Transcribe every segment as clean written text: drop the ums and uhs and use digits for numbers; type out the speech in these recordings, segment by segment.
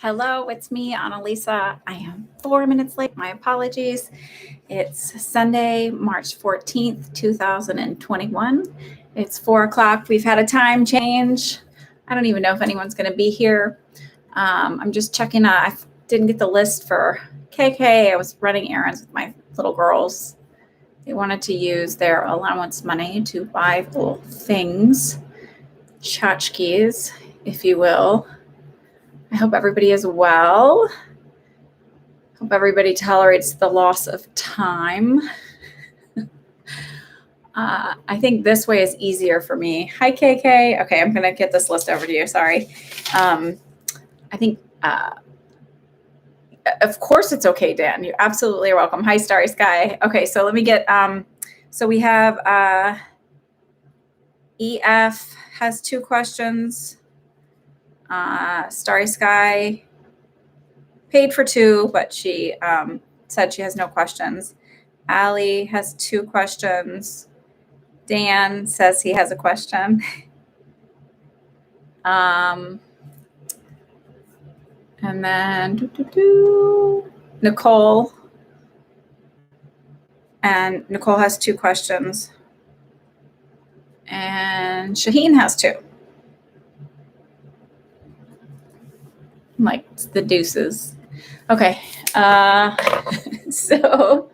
Hello, it's me, Annalisa. I am 4 minutes late. My apologies. It's Sunday, March 14th, 2021. It's 4 o'clock. We've had a time change. I don't even know if anyone's going to be here. I'm just checking. I didn't get the list for KK. I was running errands with my little girls. They wanted to use their allowance money to buy little things, tchotchkes, if you will. I hope everybody is well. Hope everybody tolerates the loss of time. I think this way is easier for me. Hi, KK. Okay, I'm going to get this list over to you. Sorry. I think, of course it's okay, Dan. You absolutely are welcome. Hi, Starry Sky. Okay, so let me get, so we have EF has 2 questions. Starry Sky paid for 2, but she said she has no questions. Allie has 2 questions. Dan says he has a question. And then Nicole. And Nicole has 2 questions. And Shaheen has 2. Like the deuces. Okay. So,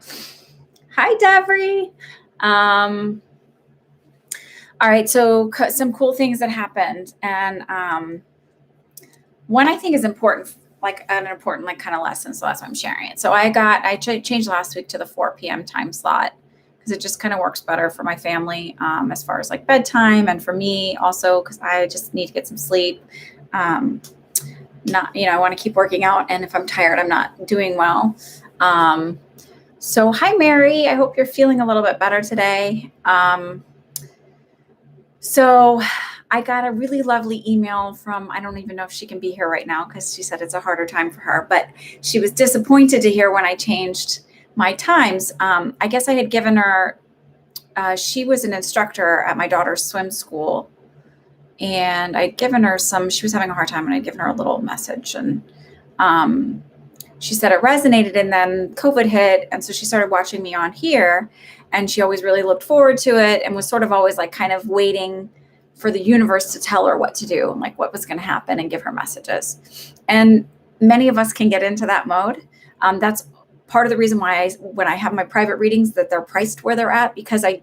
hi, Davry. All right. So some cool things that happened. And one I think is important, like an important, like kind of lesson. So that's why I'm sharing it. So I changed last week to the 4 p.m. time slot because it just kind of works better for my family as far as like bedtime. And for me also, because I just need to get some sleep. I want to keep working out. And if I'm tired, I'm not doing well. So hi, Mary. I hope you're feeling a little bit better today. So I got a really lovely email from, I don't even know if she can be here right now because she said it's a harder time for her, but she was disappointed to hear when I changed my times. I guess I had given her, she was an instructor at my daughter's swim school. And I'd given her she was having a hard time, and I'd given her a little message. And she said it resonated, and then COVID hit. And so she started watching me on here, and she always really looked forward to it and was sort of always like kind of waiting for the universe to tell her what to do and like what was going to happen and give her messages. And many of us can get into that mode. That's part of the reason why when I have my private readings, that they're priced where they're at, because I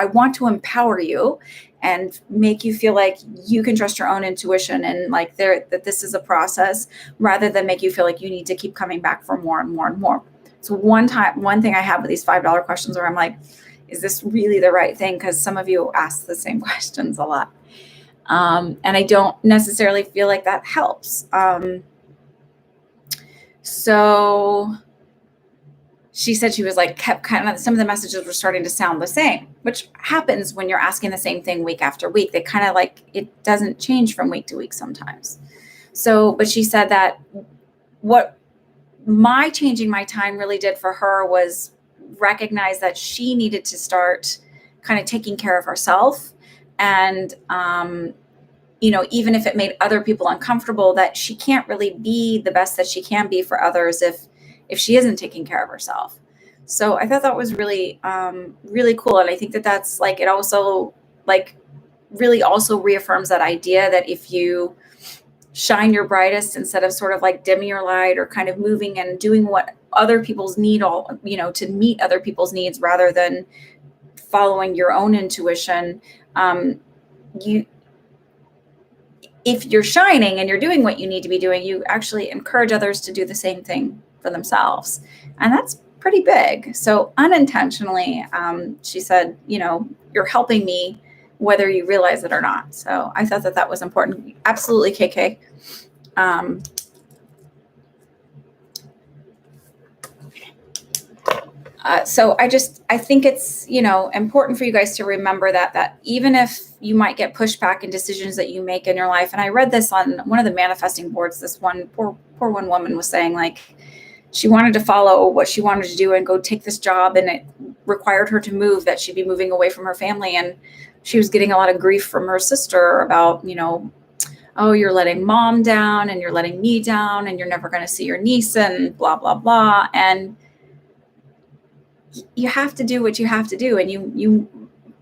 want to empower you and make you feel like you can trust your own intuition and like that this is a process, rather than make you feel like you need to keep coming back for more and more and more. So one thing I have with these $5 questions where I'm like, is this really the right thing? Because some of you ask the same questions a lot. And I don't necessarily feel like that helps. So she said she was like, kept kind of, some of the messages were starting to sound the same, which happens when you're asking the same thing week after week. They kind of like, it doesn't change from week to week sometimes. So, but she said that what my changing my time really did for her was recognize that she needed to start kind of taking care of herself. And, even if it made other people uncomfortable, that she can't really be the best that she can be for others if she isn't taking care of herself. So I thought that was really, really cool. And I think that's like, it also like really also reaffirms that idea that if you shine your brightest instead of sort of like dimming your light or kind of moving and doing what other people's need to meet other people's needs rather than following your own intuition, if you're shining and you're doing what you need to be doing, you actually encourage others to do the same thing for themselves. And that's pretty big. So unintentionally, she said, you're helping me whether you realize it or not. So I thought that was important. Absolutely, KK. So I think it's, important for you guys to remember that even if you might get pushback in decisions that you make in your life. And I read this on one of the manifesting boards. This one poor one woman was saying like, she wanted to follow what she wanted to do and go take this job, and it required her to move, that she'd be moving away from her family. And she was getting a lot of grief from her sister about, oh, you're letting mom down and you're letting me down and you're never going to see your niece and blah, blah, blah. And you have to do what you have to do. And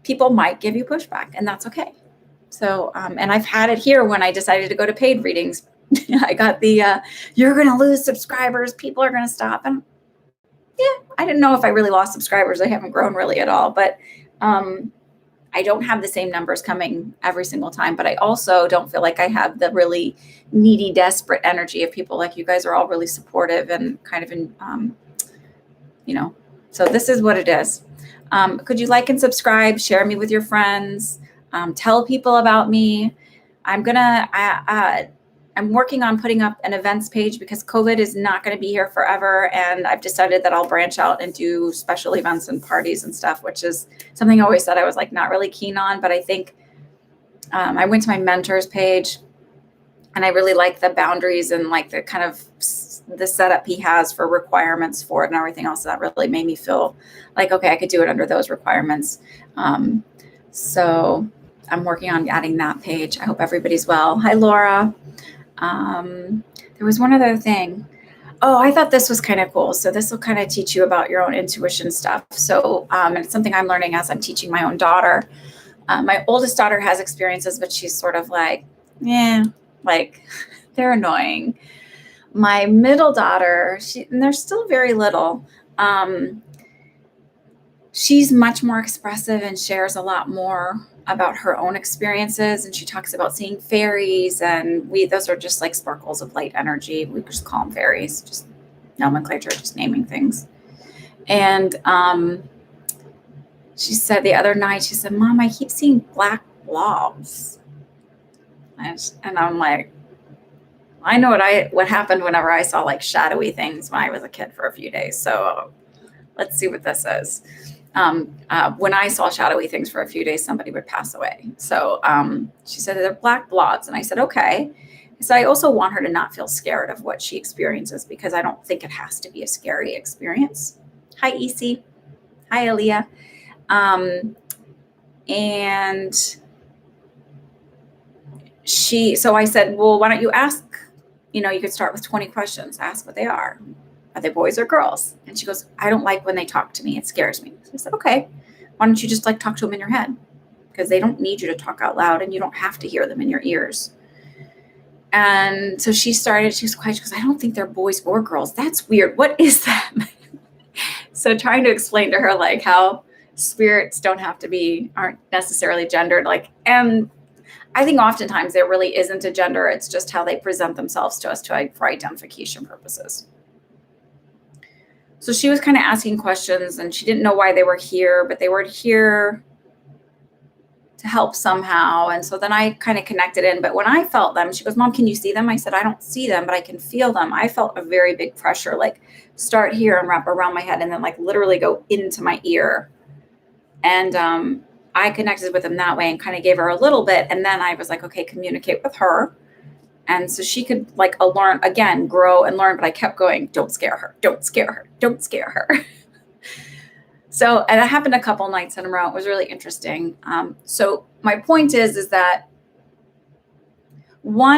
people might give you pushback, and that's okay. So, and I've had it here when I decided to go to paid readings. I got the, you're going to lose subscribers. People are going to stop. And yeah, I didn't know if I really lost subscribers. I haven't grown really at all, but I don't have the same numbers coming every single time, but I also don't feel like I have the really needy, desperate energy of people. Like, you guys are all really supportive and kind of in, so this is what it is. Could you like and subscribe, share me with your friends, tell people about me. I'm working on putting up an events page because COVID is not going to be here forever. And I've decided that I'll branch out and do special events and parties and stuff, which is something I always said I was like not really keen on. But I think I went to my mentor's page and I really like the boundaries and like the kind of the setup he has for requirements for it and everything else. That really made me feel like, okay, I could do it under those requirements. So I'm working on adding that page. I hope everybody's well. Hi, Laura. There was one other thing. Oh, I thought this was kind of cool. So this will kind of teach you about your own intuition stuff. So, and it's something I'm learning as I'm teaching my own daughter. My oldest daughter has experiences, but she's sort of like, like they're annoying. My middle daughter, and they're still very little. She's much more expressive and shares a lot more about her own experiences. And she talks about seeing fairies, and those are just like sparkles of light energy. We just call them fairies, just nomenclature, just naming things. And she said the other night, she said, Mom, I keep seeing black blobs. And I'm like, I know what happened whenever I saw like shadowy things when I was a kid for a few days. So let's see what this is. When I saw shadowy things for a few days, somebody would pass away. So she said they're black blobs. And I said, okay. So I also want her to not feel scared of what she experiences, because I don't think it has to be a scary experience. Hi, EC. Hi, Aaliyah. And so I said, well, why don't you ask, you could start with 20 questions, ask what they are. Are they boys or girls? And she goes, I don't like when they talk to me. It scares me. So I said, okay, why don't you just like talk to them in your head? Because they don't need you to talk out loud and you don't have to hear them in your ears. And so she was quiet. She goes, I don't think they're boys or girls. That's weird. What is that? So trying to explain to her like how spirits aren't necessarily gendered. And I think oftentimes there really isn't a gender. It's just how they present themselves to us for identification purposes. So she was kind of asking questions, and she didn't know why they were here, but they were here to help somehow. And so then I kind of connected in. But when I felt them, she goes, Mom, can you see them? I said, I don't see them, but I can feel them. I felt a very big pressure, like start here and wrap around my head and then like literally go into my ear. And I connected with them that way and kind of gave her a little bit. And then I was like, okay, communicate with her. And so she could like learn again, grow and learn. But I kept going, don't scare her. Don't scare her. Don't scare her. So, and it happened a couple nights in a row. It was really interesting. So my point is that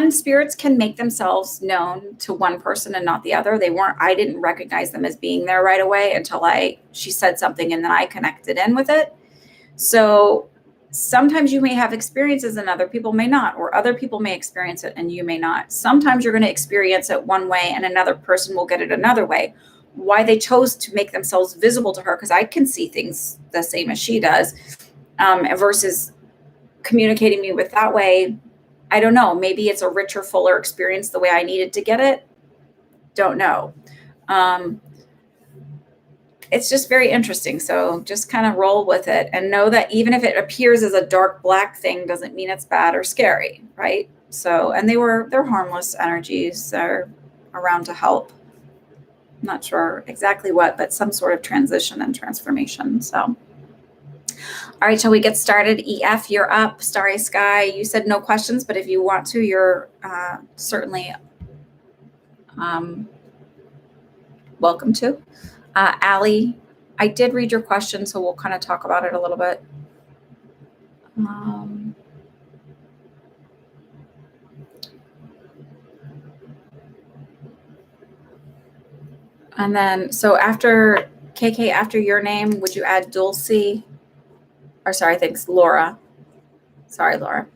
spirits can make themselves known to one person and not the other. I didn't recognize them as being there right away until she said something and then I connected in with it. So sometimes you may have experiences and other people may not, or other people may experience it and you may not. Sometimes you're going to experience it one way and another person will get it another way. Why they chose to make themselves visible to her, because I can see things the same as she does, versus communicating me with that way. I don't know. Maybe it's a richer, fuller experience the way I needed to get it. Don't know. It's just very interesting. So just kind of roll with it and know that even if it appears as a dark black thing, doesn't mean it's bad or scary, right? So, and they're harmless energies. They're around to help. I'm not sure exactly what, but some sort of transition and transformation. So, all right, shall we get started? EF, you're up. Starry Sky, you said no questions, but if you want to, you're certainly welcome to. Allie, I did read your question, so we'll kind of talk about it a little bit. And then, so after KK, after your name, would you add Dulcie? Or sorry, thanks, Laura. Sorry, Laura.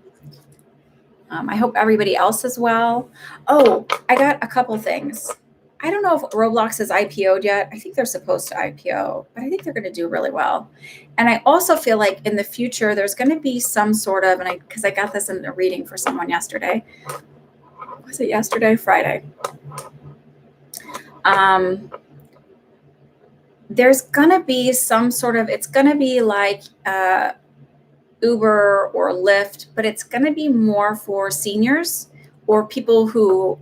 I hope everybody else is well. Oh, I got a couple things. I don't know if Roblox is IPO'd yet. I think they're supposed to IPO, but I think they're going to do really well. And I also feel like in the future, there's going to be some sort of, because I got this in a reading for someone yesterday. Was it yesterday? Friday. There's going to be some sort of, it's going to be like Uber or Lyft, but it's going to be more for seniors or people who,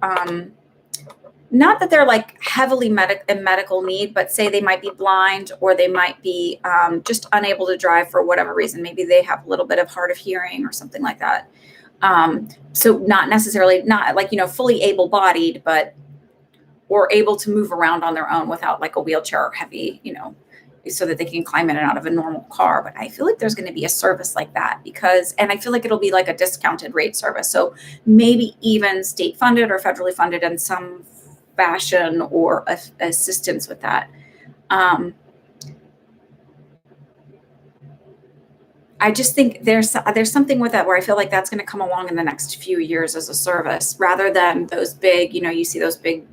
not that they're like heavily in medical need, but say they might be blind or they might be just unable to drive for whatever reason. Maybe they have a little bit of hard of hearing or something like that. So not necessarily, not like, fully able-bodied, but or able to move around on their own without like a wheelchair or heavy, so that they can climb in and out of a normal car. But I feel like there's going to be a service like that and I feel like it'll be like a discounted rate service. So maybe even state funded or federally funded in some fashion or assistance with that. I just think there's something with that where I feel like that's going to come along in the next few years as a service rather than those big, you see those big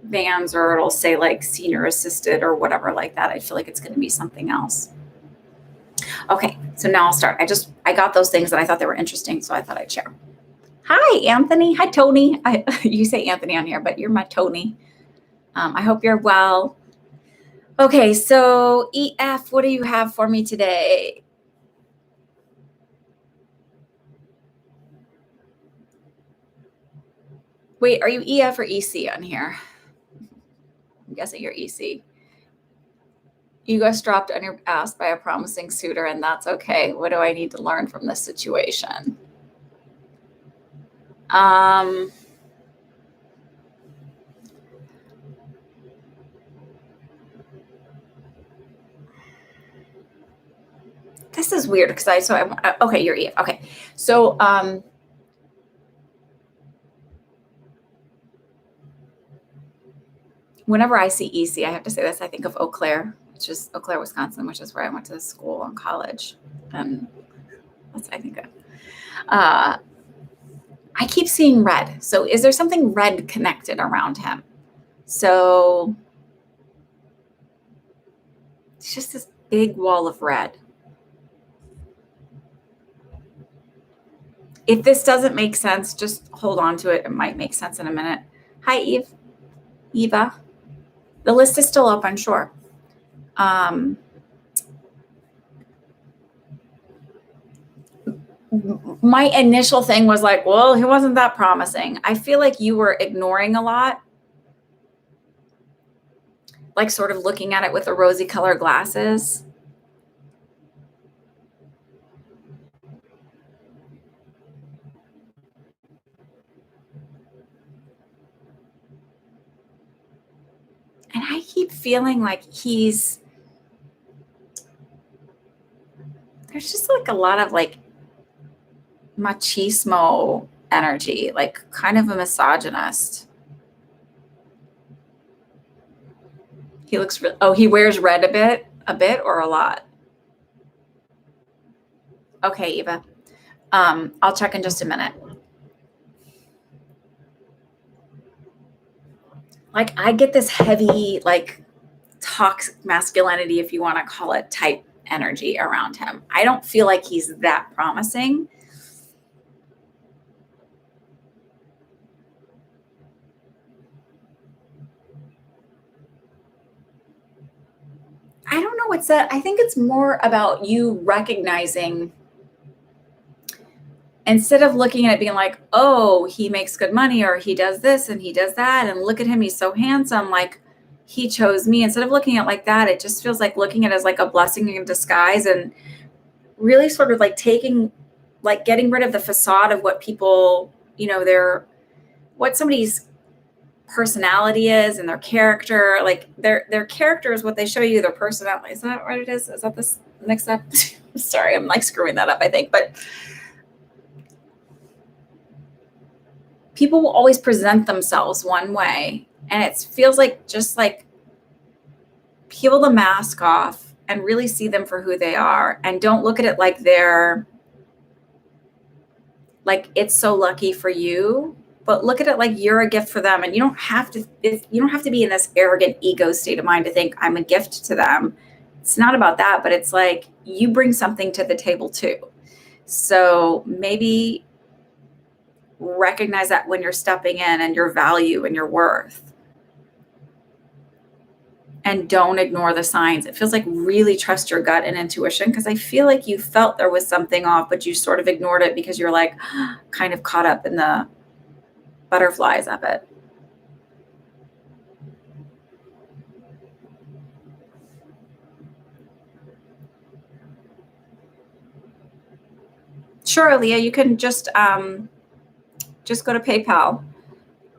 vans or it'll say like senior assisted or whatever like that. I feel like it's going to be something else. Okay, so now I'll start. I got those things that I thought they were interesting, so I thought I'd share. Hi, Anthony. Hi, Tony. You say Anthony on here, but you're my Tony. I hope you're well. Okay, so EF, what do you have for me today? Wait, are you EF or EC on here? I'm guessing you're EC. You got dropped on your ass by a promising suitor, and that's okay. What do I need to learn from this situation? This is weird because okay, you're EF. Okay, so whenever I see EC, I have to say this. I think of Eau Claire, which is Eau Claire, Wisconsin, which is where I went to school and college, and that's what I think of. I keep seeing red. So is there something red connected around him? So it's just this big wall of red. If this doesn't make sense, just hold on to it. It might make sense in a minute. Hi, Eva. The list is still open, sure. My initial thing was like, well, he wasn't that promising. I feel like you were ignoring a lot, like sort of looking at it with the rosy colored glasses. And I keep feeling like there's just like a lot of like machismo energy, like kind of a misogynist. He looks he wears red a bit or a lot. Okay, Eva. I'll check in just a minute. Like I get this heavy, like toxic masculinity, if you want to call it, type energy around him. I don't feel like he's that promising. I don't know what's that. I think it's more about you recognizing, instead of looking at it being like, oh, he makes good money or he does this and he does that and look at him, he's so handsome, like he chose me. Instead of looking at it like that, it just feels like looking at it as like a blessing in disguise and really sort of like getting rid of the facade of what people, what somebody's personality is and their character. Like their character is what they show you, their personality. Is that what it is? Is that this next step? Sorry, I'm like screwing that up, I think. But people will always present themselves one way And it feels like just like peel the mask off and really see them for who they are, and don't look at it like they're like it's so lucky for you, but look at it like you're a gift for them. And you don't have to be in this arrogant ego state of mind to think I'm a gift to them. It's not about that, but it's like you bring something to the table too. So maybe recognize that when you're stepping in, and your value and your worth. And don't ignore the signs. It feels like really trust your gut and intuition, because I feel like you felt there was something off, but you sort of ignored it because you're like kind of caught up in the butterflies of it. Sure, Aaliyah, you can just go to PayPal,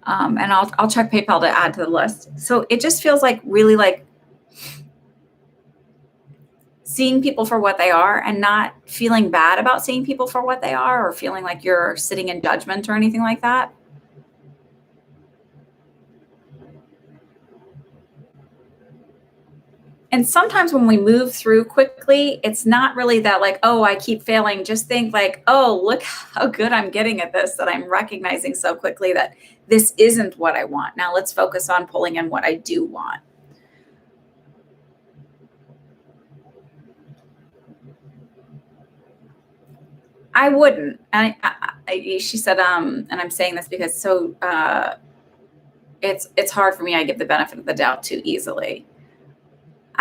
and I'll check PayPal to add to the list. So it just feels like really like seeing people for what they are, and not feeling bad about seeing people for what they are, or feeling like you're sitting in judgment or anything like that. And sometimes when we move through quickly, it's not really that like, oh, I keep failing. Just think like, oh, look how good I'm getting at this, that I'm recognizing so quickly that this isn't what I want. Now let's focus on pulling in what I do want. I wouldn't. She said, and I'm saying this because it's hard for me. I give the benefit of the doubt too easily.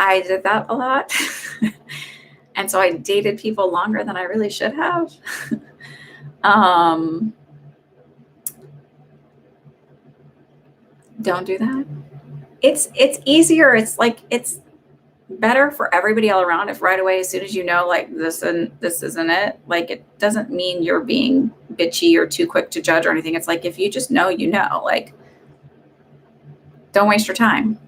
I did that a lot. And so I dated people longer than I really should have. Don't do that. It's easier. It's like it's better for everybody all around if right away, as soon as you know like this isn't it, like it doesn't mean you're being bitchy or too quick to judge or anything. It's like if you just know, like don't waste your time.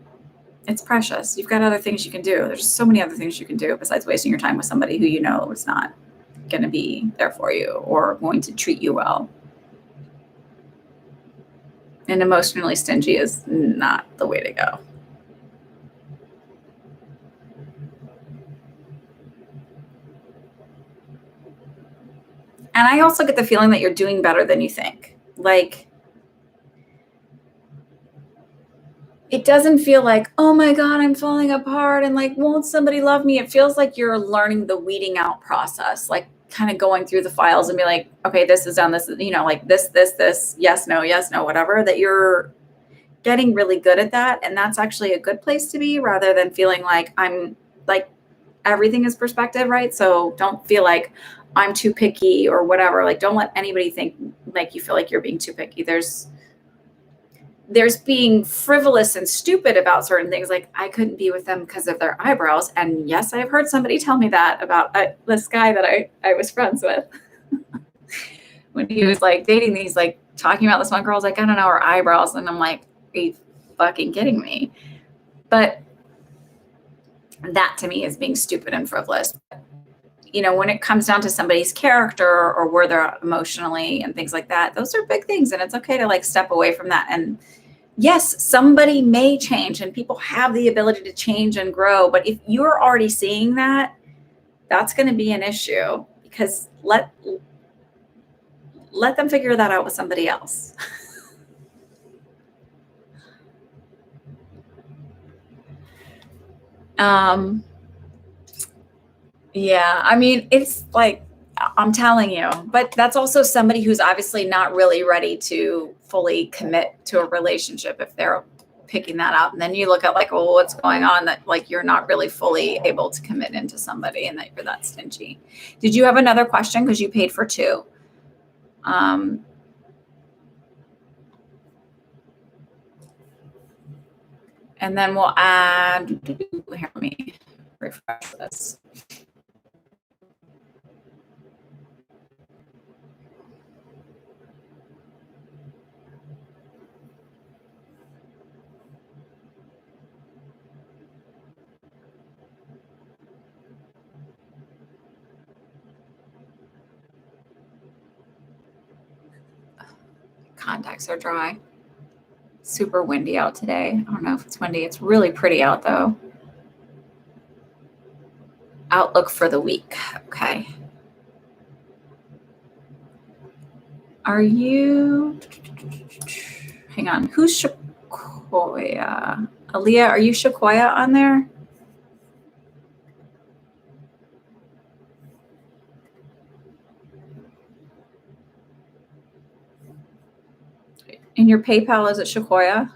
It's precious. You've got other things you can do. There's so many other things you can do besides wasting your time with somebody who you know is not going to be there for you or going to treat you well. And emotionally stingy is not the way to go. And I also get the feeling that you're doing better than you think. Like, it doesn't feel like, oh my God, I'm falling apart and like, won't somebody love me? It feels like you're learning the weeding out process, like kind of going through the files and be like, okay, this is done. This is, like this, yes, no, whatever, that you're getting really good at that. And that's actually a good place to be, rather than feeling like I'm like, everything is perspective, right? So don't feel like I'm too picky or whatever. Like, don't let anybody think like you feel like you're being too picky. There's being frivolous and stupid about certain things. Like, I couldn't be with them because of their eyebrows. And yes, I've heard somebody tell me that about this guy that I was friends with. When he was like dating these, like talking about this one girl, I was like, I don't know, her eyebrows. And I'm like, are you fucking kidding me? But that to me is being stupid and frivolous. When it comes down to somebody's character or where they're emotionally and things like that, those are big things. And it's okay to like step away from that. And yes, somebody may change, and people have the ability to change and grow. But if you're already seeing that, that's going to be an issue, because let them figure that out with somebody else. Yeah, I mean, it's like, I'm telling you, but that's also somebody who's obviously not really ready to fully commit to a relationship if they're picking that up. And then you look at like, well, what's going on, that like you're not really fully able to commit into somebody and that you're that stingy. Did you have another question? Because you paid for two. And then we'll add, here, let me refresh this. Contacts are dry. Super windy out today. I don't know if it's windy. It's really pretty out though. Outlook for the week. Okay. Are you, hang on, who's Shakoya? Aaliyah, are you Shakoya on there? In your PayPal, is it Shakoya?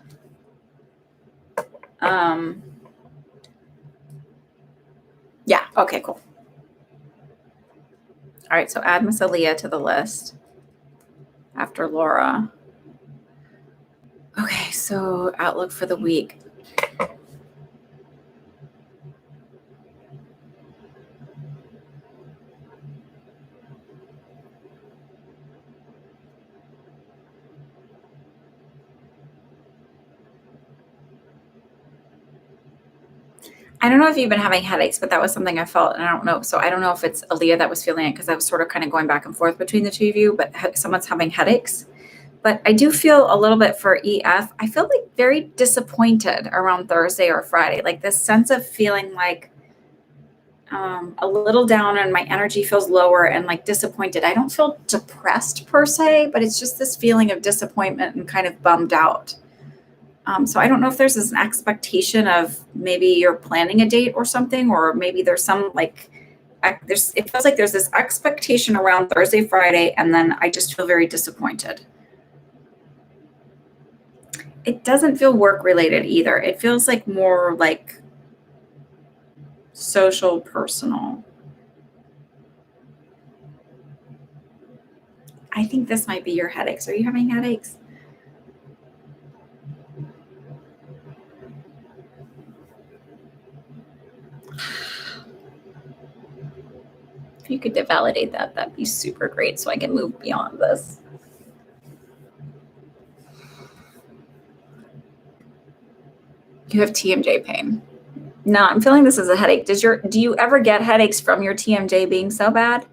Yeah, okay, cool. All right, so add Miss Aaliyah to the list after Laura. Okay, so outlook for the week. I don't know if you've been having headaches, but that was something I felt, and I don't know. So I don't know if it's Aaliyah that was feeling it because I was sort of kind of going back and forth between the two of you, but someone's having headaches. But I do feel a little bit for EF. I feel like very disappointed around Thursday or Friday, like this sense of feeling like a little down and my energy feels lower and like disappointed. I don't feel depressed per se, but it's just this feeling of disappointment and kind of bummed out. So I don't know if there's this expectation of maybe you're planning a date or something, or maybe there's some like, it feels like there's this expectation around Thursday, Friday, and then I just feel very disappointed. It doesn't feel work related either. It feels like more like social, personal. I think this might be your headaches. Are you having headaches? If you could validate that, that'd be super great so I can move beyond this. You have TMJ pain. No, I'm feeling this as a headache. Do you ever get headaches from your TMJ being so bad?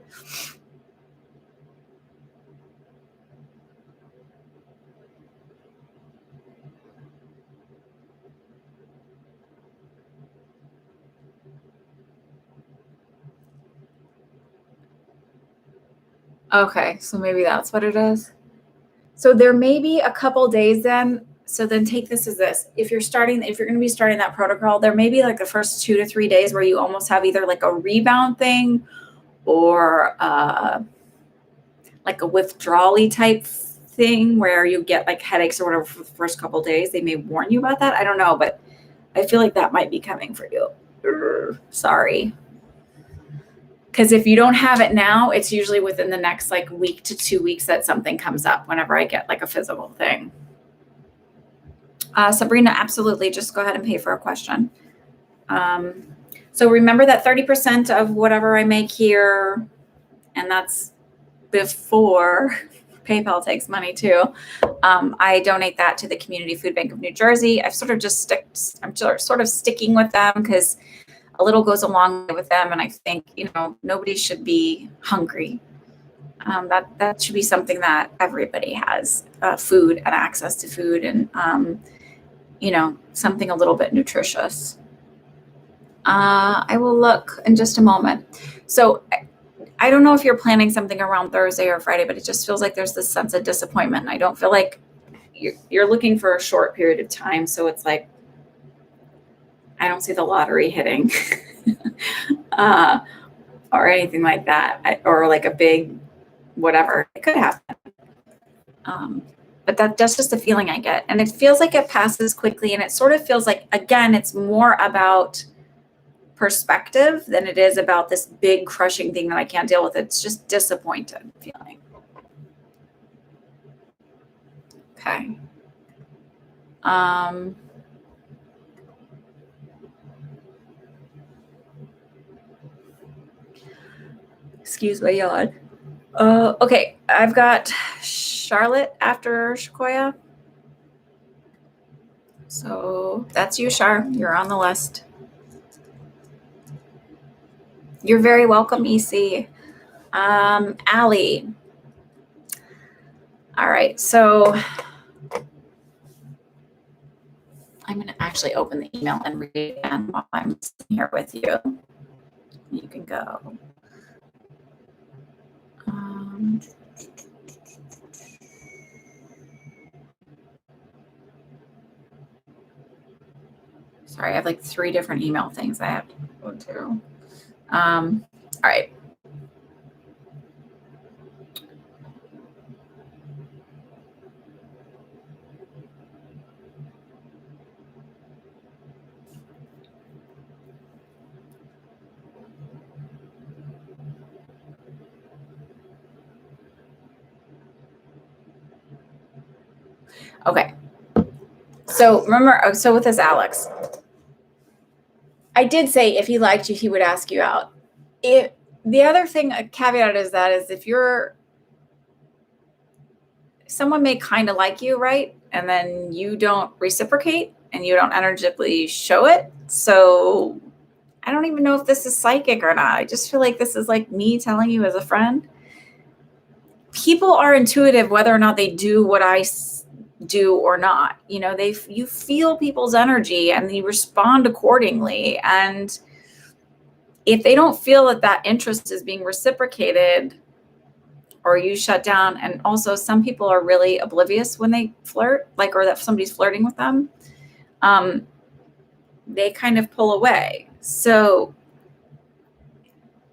Okay, so maybe that's what it is. So there may be a couple days then. So then take this as this. If you're going to be starting that protocol, there may be like the first 2 to 3 days where you almost have either like a rebound thing or like a withdrawal-y type thing where you get like headaches or whatever for the first couple of days. They may warn you about that. I don't know, but I feel like that might be coming for you. Sorry. Because if you don't have it now, it's usually within the next like week to 2 weeks that something comes up whenever I get like a physical thing. Sabrina, absolutely. Just go ahead and pay for a question. So remember that 30% of whatever I make here, and that's before PayPal takes money too. I donate that to the Community Food Bank of New Jersey. I'm sort of sticking with them because a little goes a long way with them. And I think, nobody should be hungry. That should be something that everybody has, food and access to food and, something a little bit nutritious. I will look in just a moment. So I don't know if you're planning something around Thursday or Friday, but it just feels like there's this sense of disappointment. I don't feel like you're looking for a short period of time. So it's like, I don't see the lottery hitting or anything like that, or like a big whatever. It could happen. But that's just the feeling I get. And it feels like it passes quickly. And it sort of feels like, again, it's more about perspective than it is about this big crushing thing that I can't deal with. It's just disappointed feeling. Okay. Excuse my yawn. Okay, I've got Charlotte after Shakoya. So that's you, Char. You're on the list. You're very welcome, EC. Allie. All right, so I'm going to actually open the email and read it again while I'm sitting here with you. You can go. Sorry, I have like 3 different email things I have to go to. All right. Okay. So remember, so with this Alex, I did say if he liked you, he would ask you out. The other thing, a caveat is if someone may kind of like you, right? And then you don't reciprocate and you don't energetically show it. So I don't even know if this is psychic or not. I just feel like this is like me telling you as a friend. People are intuitive whether or not they do what I do or not. You know, you feel people's energy and you respond accordingly. And if they don't feel that that interest is being reciprocated, or you shut down. And also some people are really oblivious when they flirt, like, or that somebody's flirting with them. They kind of pull away. So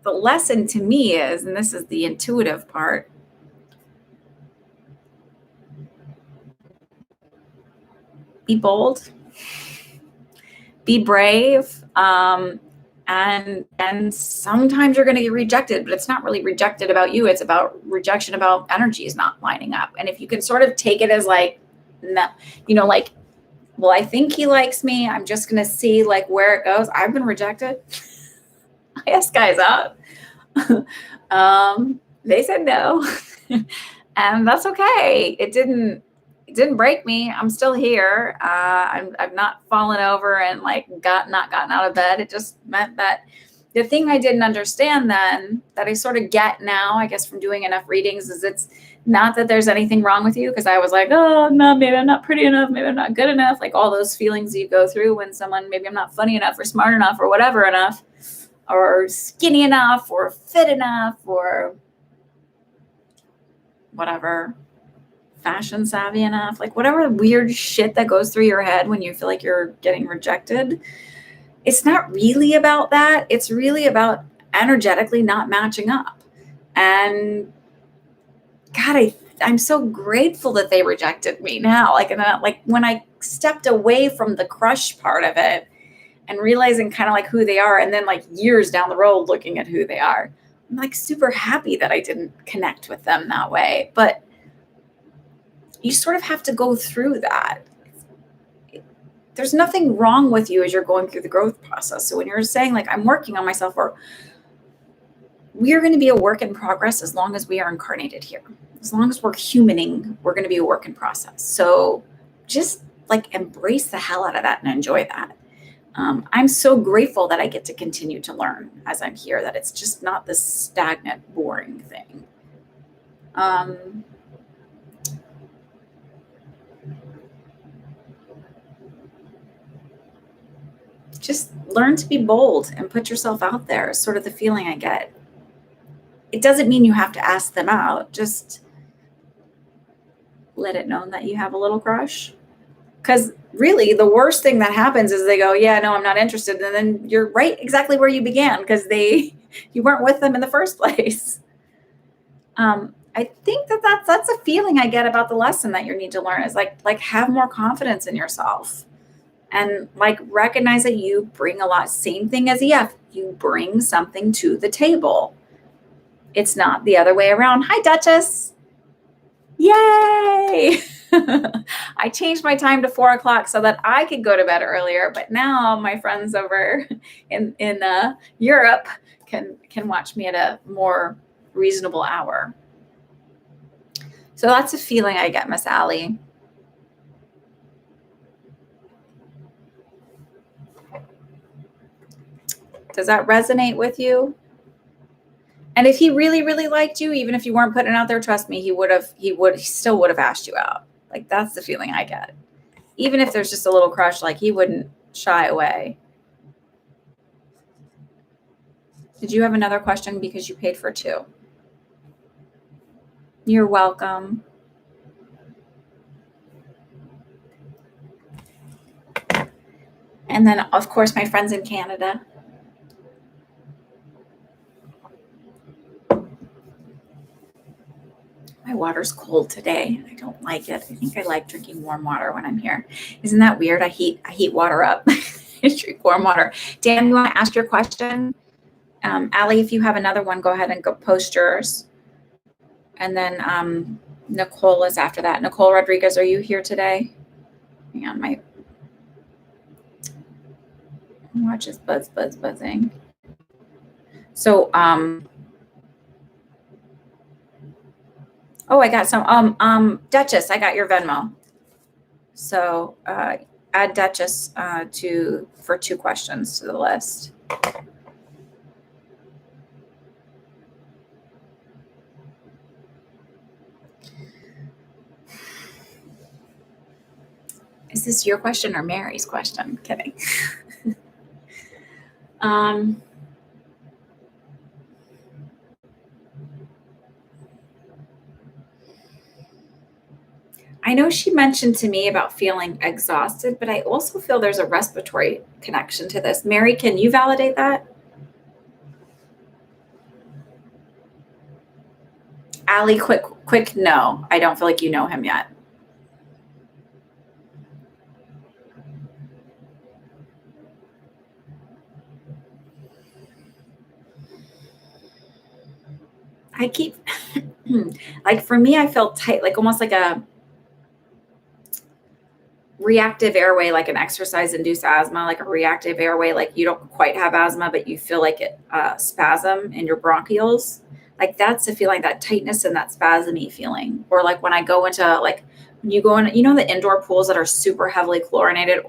the lesson to me is, and this is the intuitive part, be bold, be brave. And sometimes you're going to get rejected, but it's not really rejected about you. It's about rejection about energies not lining up. And if you can sort of take it as like, no, you know, like, well, I think he likes me. I'm just going to see like where it goes. I've been rejected. I asked guys out. They said no. And that's okay. It didn't break me. I'm still here. I've not fallen over and like not gotten out of bed. It just meant that the thing I didn't understand then that I sort of get now, I guess from doing enough readings, is it's not that there's anything wrong with you. Cause I was like, oh no, maybe I'm not pretty enough. Maybe I'm not good enough. Like all those feelings you go through when someone, maybe I'm not funny enough or smart enough or whatever enough, or skinny enough or fit enough or whatever, fashion savvy enough, like whatever weird shit that goes through your head when you feel like you're getting rejected. It's not really about that. It's really about energetically not matching up. And God, I'm so grateful that they rejected me now. Like, and like when I stepped away from the crush part of it and realizing kind of like who they are, and then like years down the road looking at who they are, I'm like super happy that I didn't connect with them that way. But you sort of have to go through that. There's nothing wrong with you as you're going through the growth process. So when you're saying like, I'm working on myself, or we're going to be a work in progress as long as we are incarnated here. As long as we're humaning, we're going to be a work in process. So just like embrace the hell out of that and enjoy that. I'm so grateful that I get to continue to learn as I'm here, that it's just not this stagnant, boring thing. Just learn to be bold and put yourself out there is sort of the feeling I get. It doesn't mean you have to ask them out. Just let it known that you have a little crush. Because really the worst thing that happens is they go, yeah, no, I'm not interested. And then you're right exactly where you began, because you weren't with them in the first place. I think that's a feeling I get about the lesson that you need to learn, is like have more confidence in yourself. And like recognize that you bring a lot, same thing as EF, you bring something to the table. It's not the other way around. Hi, Duchess. Yay. I changed my time to 4:00 so that I could go to bed earlier. But now my friends over in Europe can watch me at a more reasonable hour. So that's a feeling I get, Miss Allie. Does that resonate with you? And if he really, really liked you, even if you weren't putting it out there, trust me, he still would have asked you out. Like, that's the feeling I get. even if there's just a little crush, like he wouldn't shy away. Did you have another question because you paid for 2? You're welcome. And then, of course, my friends in Canada. My water's cold today. I don't like it. I think I like drinking warm water when I'm here. Isn't that weird? I heat water up. I drink warm water. Dan, you want to ask your question? Allie, if you have another one, go ahead and go post yours. And then Nicole is after that. Nicole Rodriguez, are you here today? Hang on, my watch is buzzing. So, oh, I got some, Duchess, I got your Venmo. So, add Duchess for 2 questions to the list. Is this your question or Mary's question? Kidding. I know she mentioned to me about feeling exhausted, but I also feel there's a respiratory connection to this. Mary, can you validate that? Allie, quick no. I don't feel like you know him yet. I keep, like for me, I felt tight, like almost like a reactive airway, like an exercise-induced asthma, like a reactive airway, like you don't quite have asthma, but you feel like it spasm in your bronchioles. Like that's the feeling, that tightness and that spasmy feeling. Or like when I go into like, when you go in, you know, the indoor pools that are super heavily chlorinated,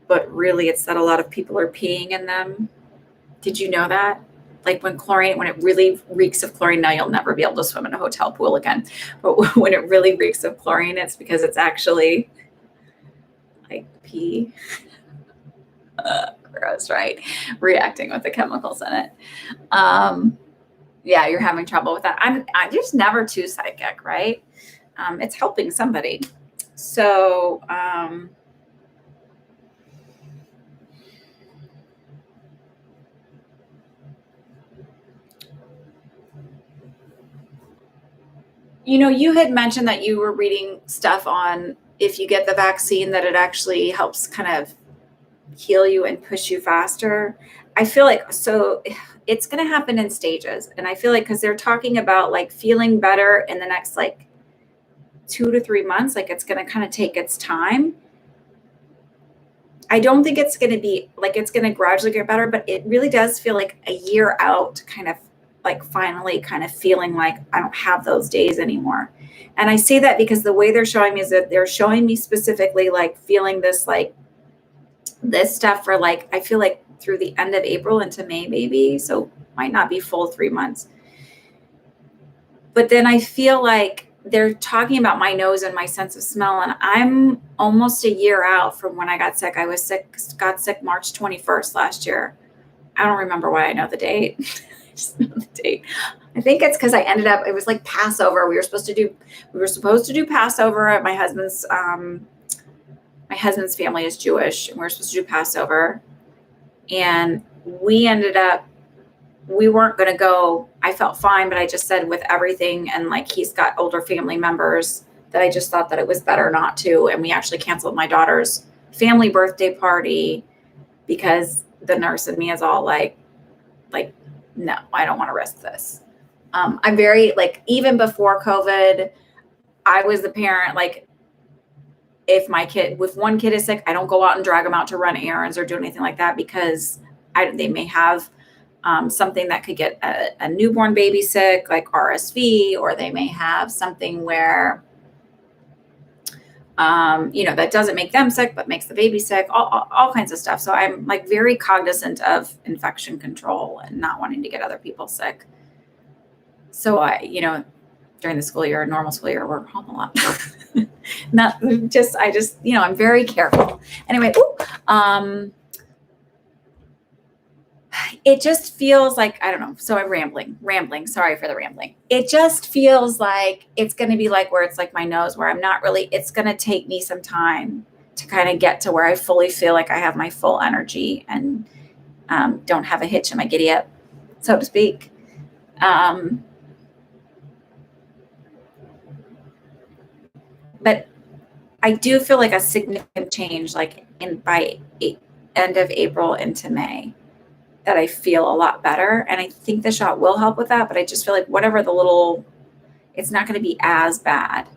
but really it's that a lot of people are peeing in them. Did you know that? Like when it really reeks of chlorine, now you'll never be able to swim in a hotel pool again. But when it really reeks of chlorine, it's because it's actually like pee. Gross, right? Reacting with the chemicals in it. Yeah, you're having trouble with that. I'm just never too psychic, right? It's helping somebody. So, you know, you had mentioned that you were reading stuff on if you get the vaccine, that it actually helps kind of heal you and push you faster. I feel like, so it's going to happen in stages. And I feel like, because they're talking about like feeling better in the next like 2 to 3 months, like it's going to kind of take its time. I don't think it's going to be like it's going to gradually get better, but it really does feel like a year out, kind of like finally kind of feeling like I don't have those days anymore. And I say that because the way they're showing me is that they're showing me specifically like feeling this, like this stuff for like, I feel like through the end of April into May, maybe. So might not be full 3 months. But then I feel like they're talking about my nose and my sense of smell. And I'm almost a year out from when I got sick. I got sick March 21st last year. I don't remember why I know the date. I just know the date. I think it's because I ended up, it was like Passover. We were supposed to do Passover at my husband's family is Jewish, and we were supposed to do Passover. And we weren't going to go. I felt fine, but I just said with everything, and like he's got older family members, that I just thought that it was better not to. And we actually canceled my daughter's family birthday party because the nurse in me is all like, no, I don't want to risk this. I'm very like, even before COVID, I was the parent, like if one kid is sick, I don't go out and drag them out to run errands or do anything like that, because they may have something that could get a newborn baby sick, like RSV, or they may have something where, that doesn't make them sick, but makes the baby sick, all kinds of stuff. So I'm like very cognizant of infection control and not wanting to get other people sick. So during the school year, normal school year, we're home a lot. Not just, I'm very careful. Anyway, it just feels like, I don't know. So I'm rambling. Sorry for the rambling. It just feels like it's going to be like where it's like my nose, where I'm not really, it's going to take me some time to kind of get to where I fully feel like I have my full energy and don't have a hitch in my giddy up, so to speak. But I do feel like a significant change, like by end of April into May, that I feel a lot better. And I think the shot will help with that, but I just feel like whatever it's not going to be as bad.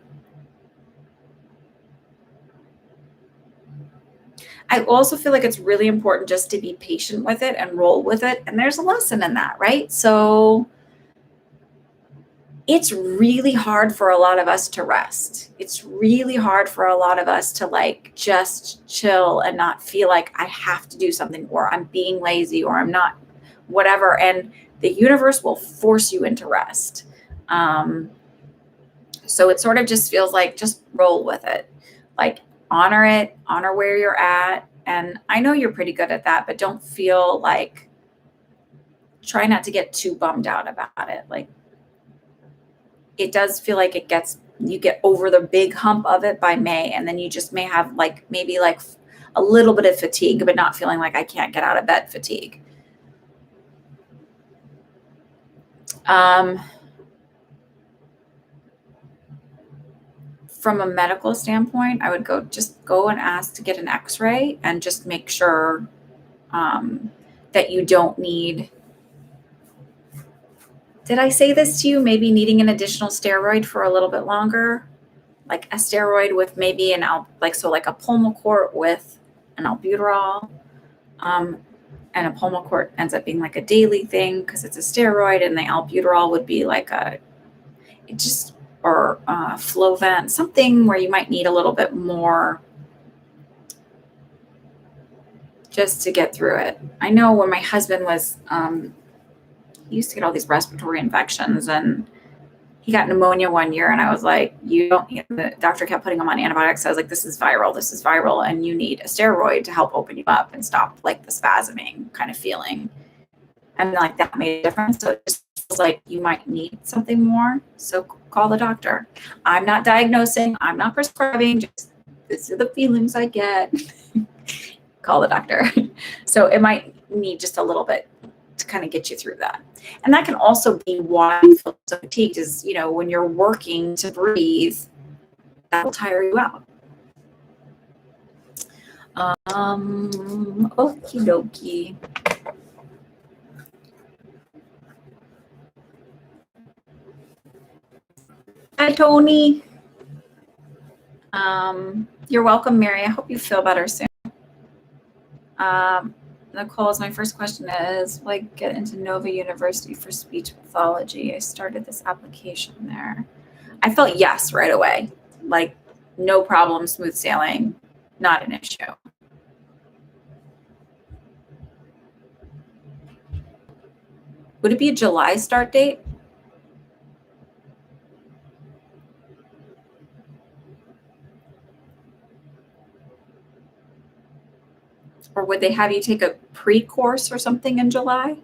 I also feel like it's really important just to be patient with it and roll with it. And there's a lesson in that, right? So it's really hard for a lot of us to rest. It's really hard for a lot of us to like just chill and not feel like I have to do something, or I'm being lazy, or I'm not, whatever. And the universe will force you into rest. So it sort of just feels like just roll with it. Like honor where you're at. And I know you're pretty good at that, but don't feel like, try not to get too bummed out about it. Like, it does feel like you get over the big hump of it by May, and then you just may have maybe a little bit of fatigue, but not feeling like I can't get out of bed fatigue. From a medical standpoint, I would go and ask to get an x-ray and just make sure that you don't need, did I say this to you? Maybe needing an additional steroid for a little bit longer, like a steroid with maybe a Pulmicort with an albuterol. And a Pulmicort ends up being like a daily thing because it's a steroid, and the albuterol would be like Flovent, something where you might need a little bit more just to get through it. I know when my husband was, he used to get all these respiratory infections, and he got pneumonia one year, and I was like, the doctor kept putting him on antibiotics. I was like, this is viral, and you need a steroid to help open you up and stop like the spasming kind of feeling. And like that made a difference. So it just feels like you might need something more. So call the doctor. I'm not diagnosing, I'm not prescribing, just these are the feelings I get. Call the doctor. So it might need just a little bit to kind of get you through that. And that can also be why you feel so fatigued, is, when you're working to breathe, that will tire you out. Okie dokie. Hi, Tony. You're welcome, Mary. I hope you feel better soon. Nicole, my first question is, will I get into Nova University for speech pathology? I started this application there. I felt yes right away. Like, no problem, smooth sailing, not an issue. Would it be a July start date? Or would they have you take a pre-course or something in July?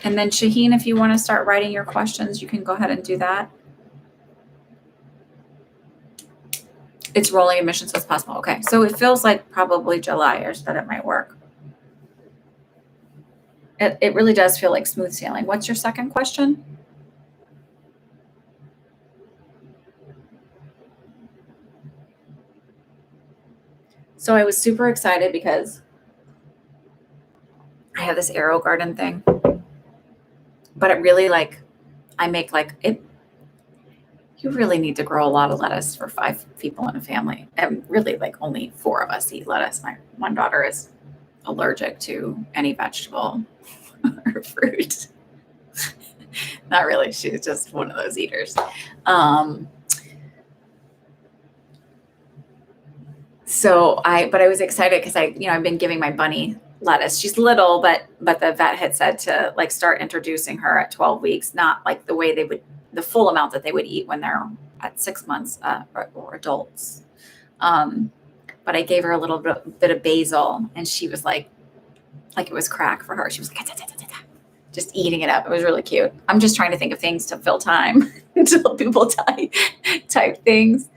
And then Shaheen, if you want to start writing your questions, you can go ahead and do that. It's rolling admissions as possible. Okay, so it feels like probably July-ish that it might work. It really does feel like smooth sailing. What's your second question? So I was super excited because I have this AeroGarden thing, but it really I make it. You really need to grow a lot of lettuce for 5 people in a family. And really only 4 of us eat lettuce. My one daughter is allergic to any vegetable or fruit. Not really. She's just one of those eaters. But I was excited because I've been giving my bunny lettuce. She's little, but the vet had said to like start introducing her at 12 weeks, not like the way the full amount that they would eat when they're at 6 months or adults. But I gave her a little bit of basil, and she was like it was crack for her. She was like, just eating it up. It was really cute. I'm just trying to think of things to fill time until people type things.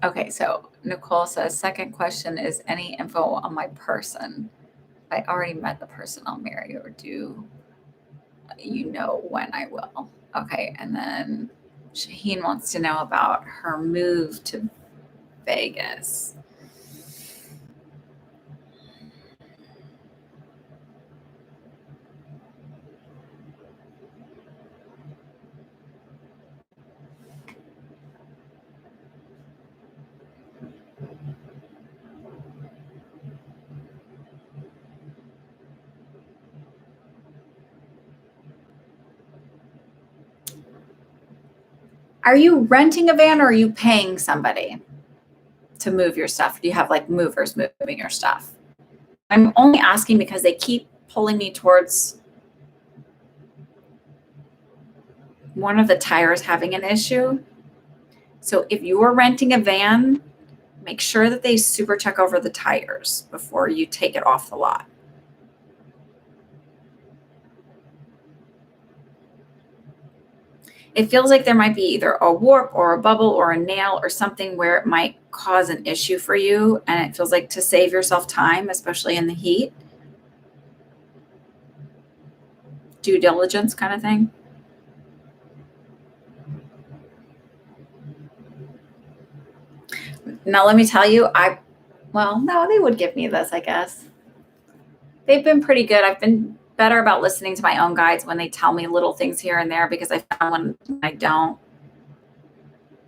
Okay, so Nicole says, second question is any info on my person? I already met the person I'll marry, or do you know when I will? Okay, and then Shaheen wants to know about her move to Vegas. Are you renting a van, or are you paying somebody to move your stuff? Do you have like movers moving your stuff? I'm only asking because they keep pulling me towards one of the tires having an issue. So if you're renting a van, make sure that they super check over the tires before you take it off the lot. It feels like there might be either a warp or a bubble or a nail or something where it might cause an issue for you. And it feels like to save yourself time, especially in the heat, due diligence kind of thing. Now, let me tell you, no, they would give me this, I guess. They've been pretty good. I've been better about listening to my own guides when they tell me little things here and there, because I found when I don't,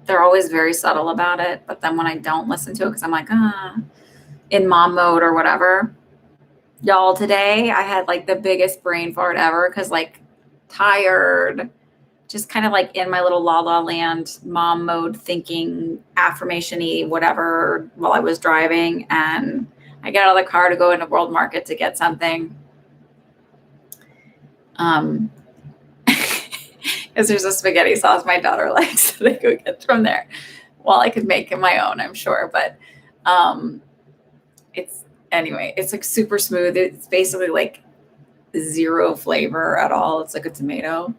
they're always very subtle about it. But then when I don't listen to it, because I'm like, in mom mode or whatever. Y'all, today I had like the biggest brain fart ever because like tired, just kind of like in my little la la land mom mode thinking affirmation-y whatever while I was driving. And I get out of the car to go into World Market to get something. Because there's a spaghetti sauce my daughter likes that I go get from there. Well, I could make it my own, I'm sure, but it's like super smooth. It's basically like zero flavor at all. It's like a tomato,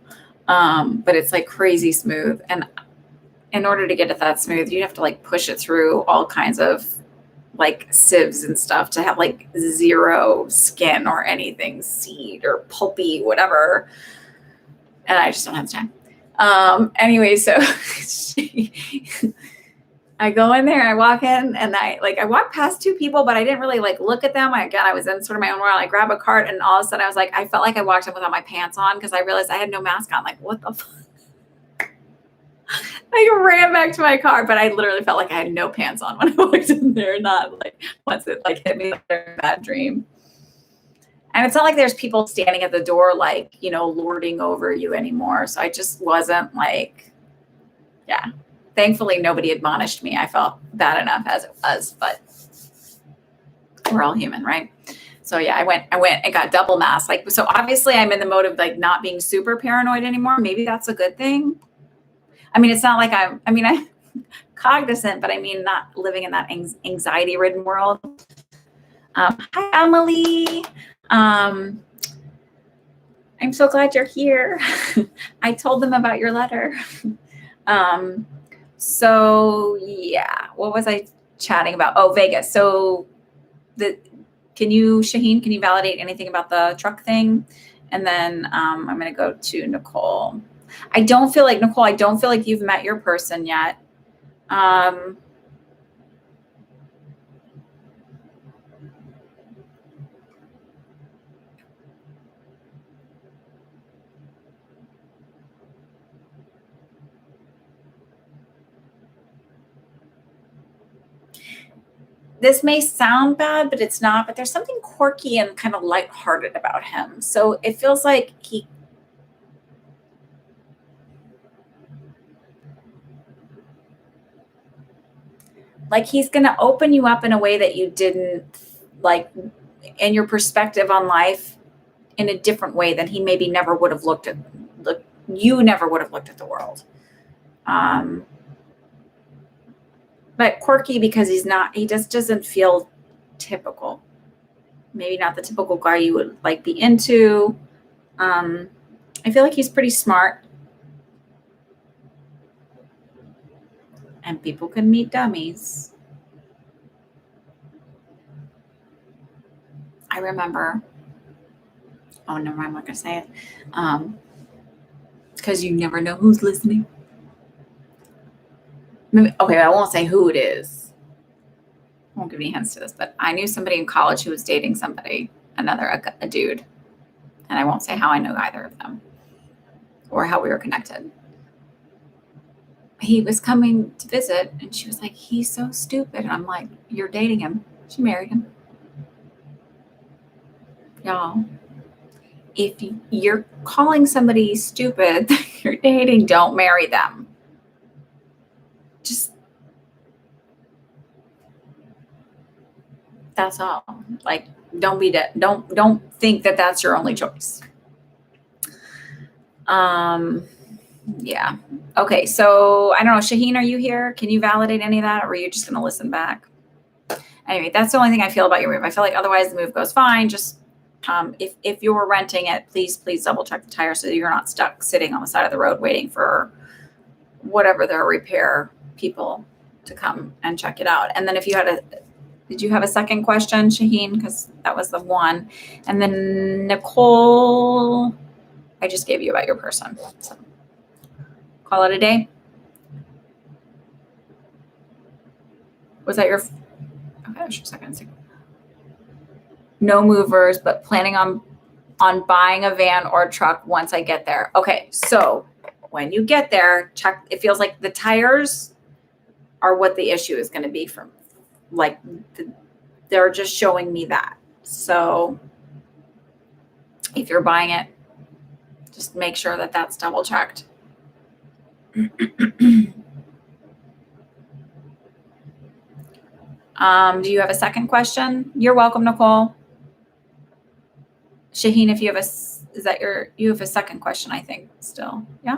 but it's like crazy smooth. And in order to get it that smooth, you have to like push it through all kinds of like sieves and stuff to have like zero skin or anything, seed or pulpy, whatever. And I just don't have time. Anyway, so I go in there, I walk in, and I walked past two people, but I didn't really like look at them. I was in sort of my own world. I grab a cart, and all of a sudden I was like, I felt like I walked in without my pants on because I realized I had no mask on. Like, what the fuck? I ran back to my car, but I literally felt like I had no pants on when I walked in there, not like once it like hit me like a bad dream. And it's not like there's people standing at the door, like, lording over you anymore. So I just wasn't like, yeah. Thankfully, nobody admonished me. I felt bad enough as it was, but we're all human, right? So yeah, I went and got double masked. Like, so obviously I'm in the mode of like not being super paranoid anymore. Maybe that's a good thing. I mean, it's not like I'm cognizant, but I mean, not living in that anxiety ridden world. Hi, Emily. I'm so glad you're here. I told them about your letter. So yeah, what was I chatting about? Oh, Vegas. So Shaheen, can you validate anything about the truck thing? And then I'm going to go to Nicole. I don't feel like you've met your person yet. this may sound bad, but it's not, but there's something quirky and kind of lighthearted about him. So it feels like he's going to open you up in a way that you didn't, like, in your perspective on life, in a different way than he maybe never would have looked at. You never would have looked at the world. But quirky because he just doesn't feel typical. Maybe not the typical guy you would like be into. I feel like he's pretty smart. And people can meet dummies. I remember, oh, never mind, I'm not going to say it. Because you never know who's listening. Okay, I won't say who it is. I won't give any hints to this, but I knew somebody in college who was dating somebody, a dude. And I won't say how I know either of them or how we were connected. He was coming to visit and she was like, he's so stupid. And I'm like, you're dating him. She married him. Y'all, if you're calling somebody stupid that you're dating, don't marry them. Just, that's all. Like, don't think that that's your only choice. Yeah. Okay. So I don't know, Shaheen, are you here? Can you validate any of that? Or are you just going to listen back? Anyway, that's the only thing I feel about your move. I feel like otherwise the move goes fine. Just, if you're renting it, please double check the tires so that you're not stuck sitting on the side of the road waiting for whatever their repair people to come and check it out. And then if you did you have a second question, Shaheen? Because that was the one. And then Nicole, I just gave you about your person. So call it a day. Was that your, okay, that was your second. No movers, but planning on buying a van or a truck once I get there. Okay, so when you get there, check. It feels like the tires are what the issue is going to be from. Like, they're just showing me that. So if you're buying it, just make sure that that's double checked. Do you have a second question? You're welcome, Nicole. Shaheen, if you have you have a second question, I think, still. Yeah.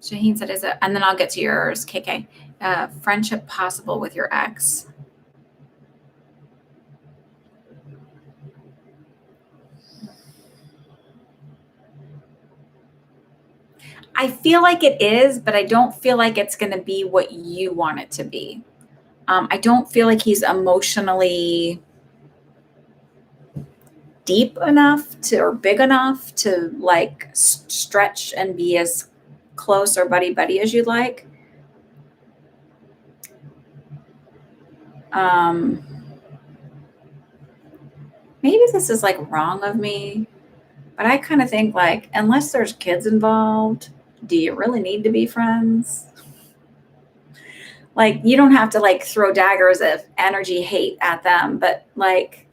Shaheen said, and then I'll get to yours, KK. Friendship possible with your ex? I feel like it is, but I don't feel like it's going to be what you want it to be. I don't feel like he's emotionally deep enough or big enough to like stretch and be as close or buddy as you'd like. Maybe this is like wrong of me, but I kind of think like, unless there's kids involved, do you really need to be friends? Like, you don't have to like throw daggers of energy hate at them, but like,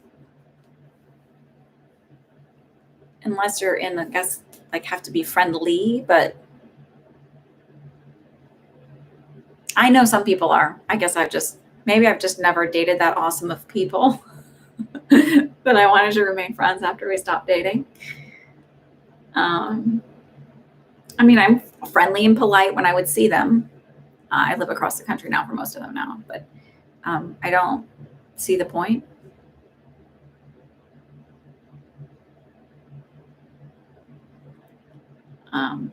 unless you're in, I guess, like have to be friendly, but I know some people are. I guess I've just never dated that awesome of people, but I wanted to remain friends after we stopped dating. I mean, I'm friendly and polite when I would see them. I live across the country now for most of them now, but I don't see the point.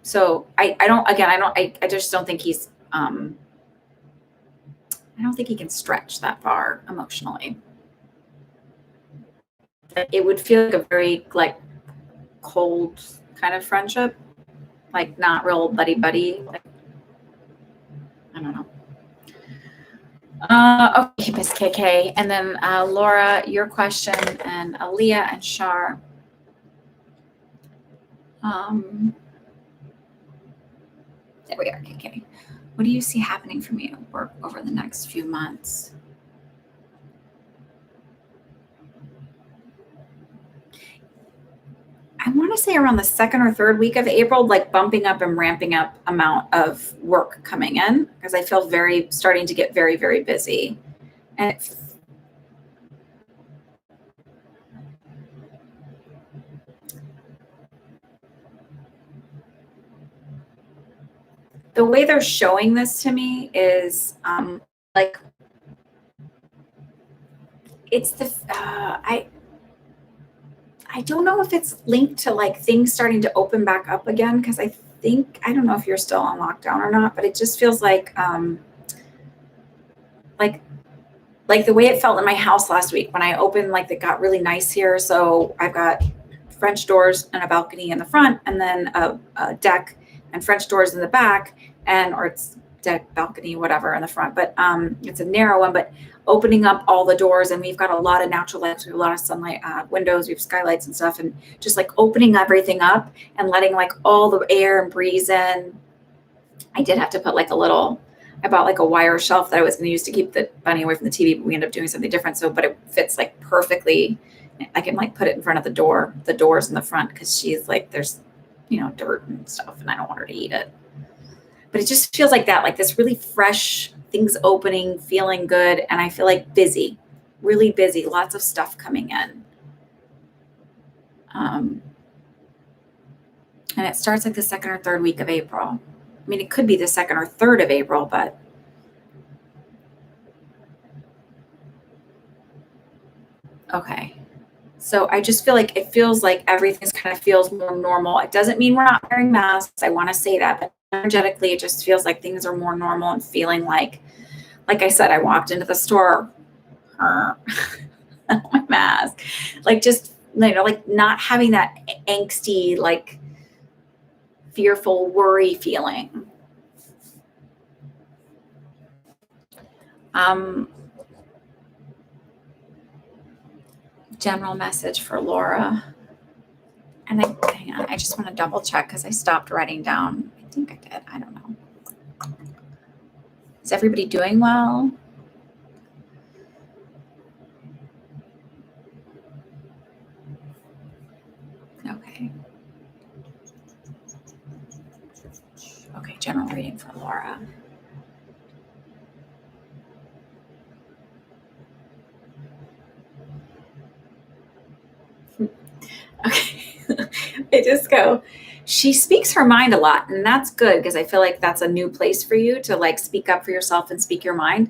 So I just don't think he's, I don't think he can stretch that far emotionally. It would feel like a very like cold kind of friendship, like not real buddy. Like, I don't know. Okay, Miss KK, and then Laura, your question, and Aaliyah and Shar. There we are, KK. What do you see happening for me at work over the next few months? I want to say around the second or third week of April, like bumping up and ramping up amount of work coming in, because I feel starting to get very, very busy. And the way they're showing this to me is like it's I don't know if it's linked to like things starting to open back up again, because I don't know if you're still on lockdown or not, but it just feels like the way it felt in my house last week when I opened, like it got really nice here. So I've got French doors and a balcony in the front, and then a deck and French doors in the back, or it's deck, balcony, whatever in the front, but it's a narrow one, but opening up all the doors, and we've got a lot of natural lights, we have a lot of sunlight, windows, we have skylights and stuff, and just like opening everything up and letting like all the air and breeze in. I did have to put like I bought like a wire shelf that I was going to use to keep the bunny away from the TV, but we ended up doing something different. So, but it fits like perfectly. I can like put it in front of the doors in the front, because she's like, there's, dirt and stuff, and I don't want her to eat it. But it just feels like that, like this really fresh, things opening, feeling good. And I feel like busy, really busy, lots of stuff coming in. And it starts like the second or third week of April. I mean, it could be the second or third of April, but okay. So I just feel like it feels like everything's kind of feels more normal. It doesn't mean we're not wearing masks. I want to say that, but energetically, it just feels like things are more normal, and feeling like I said, I walked into the store, my mask, like just, like not having that angsty, like fearful worry feeling. General message for Laura. And hang on, I just want to double check, because I stopped writing down. I think I did. I don't know. Is everybody doing well? Okay. Okay, general reading for Laura. Okay. I just go, she speaks her mind a lot, and that's good, because I feel like that's a new place for you to like speak up for yourself and speak your mind.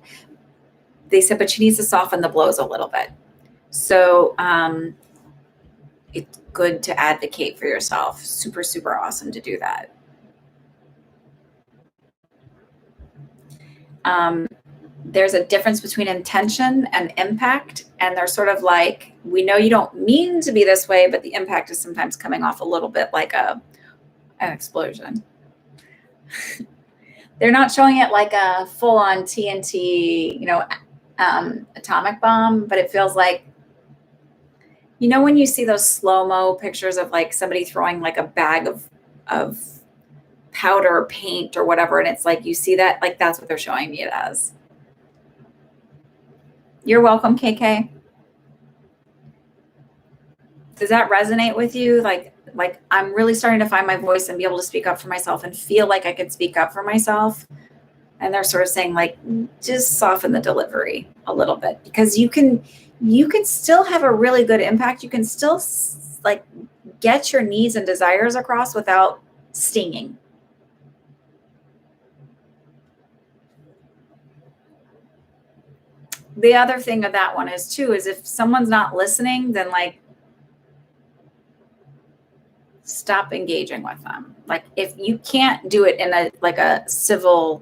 They said, but she needs to soften the blows a little bit. So it's good to advocate for yourself. Super, super awesome to do that. There's a difference between intention and impact. And they're sort of like, we know you don't mean to be this way, but the impact is sometimes coming off a little bit like an explosion. They're not showing it like a full-on TNT, atomic bomb, but it feels like, when you see those slow-mo pictures of like somebody throwing like a bag of powder or paint or whatever, and it's like, you see that, like that's what they're showing me it as. You're welcome, KK. Does that resonate with you? Like I'm really starting to find my voice and be able to speak up for myself and feel like I could speak up for myself. And they're sort of saying like, just soften the delivery a little bit, because you can still have a really good impact. You can still like get your needs and desires across without stinging. The other thing of that one is too, is if someone's not listening, then like stop engaging with them. Like if you can't do it in a civil,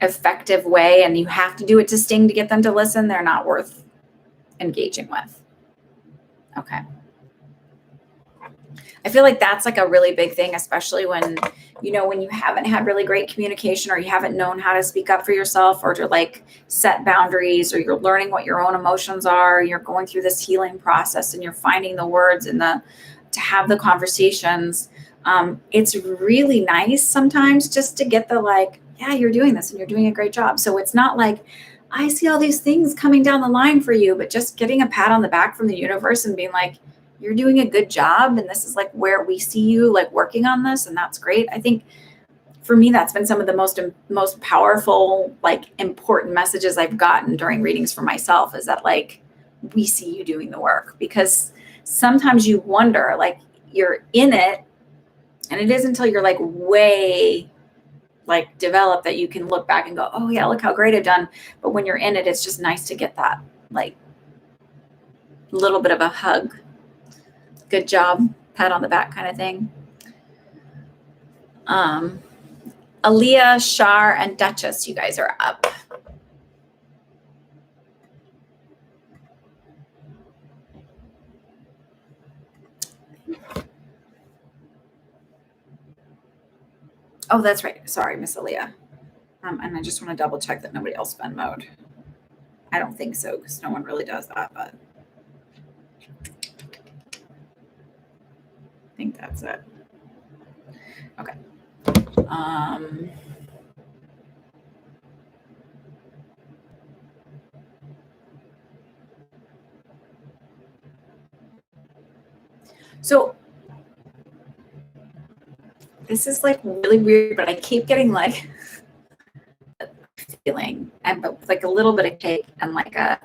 effective way, and you have to do it to sting to get them to listen, they're not worth engaging with. Okay. I feel like that's like a really big thing, especially when you haven't had really great communication, or you haven't known how to speak up for yourself, or to like set boundaries, or you're learning what your own emotions are. You're going through this healing process, and you're finding the words to have the conversations. It's really nice sometimes just to get the like, yeah, you're doing this and you're doing a great job. So it's not like, I see all these things coming down the line for you, but just getting a pat on the back from the universe and being like, you're doing a good job. And this is like where we see you like working on this. And that's great. I think for me, that's been some of the most powerful, like important messages I've gotten during readings for myself is that like, we see you doing the work, because sometimes you wonder, like you're in it and it is until you're like way like developed that you can look back and go, oh yeah, look how great I've done. But when you're in it, it's just nice to get that like little bit of a hug, good job, pat on the back kind of thing. Aaliyah, Shar, and Duchess, you guys are up. Oh, that's right. Sorry, Miss Aaliyah. And I just want to double check that nobody else spend mode. I don't think so, because no one really does that, but I think that's it. Okay. So this is like really weird, but I keep getting like feeling and but like a little bit of cake and like a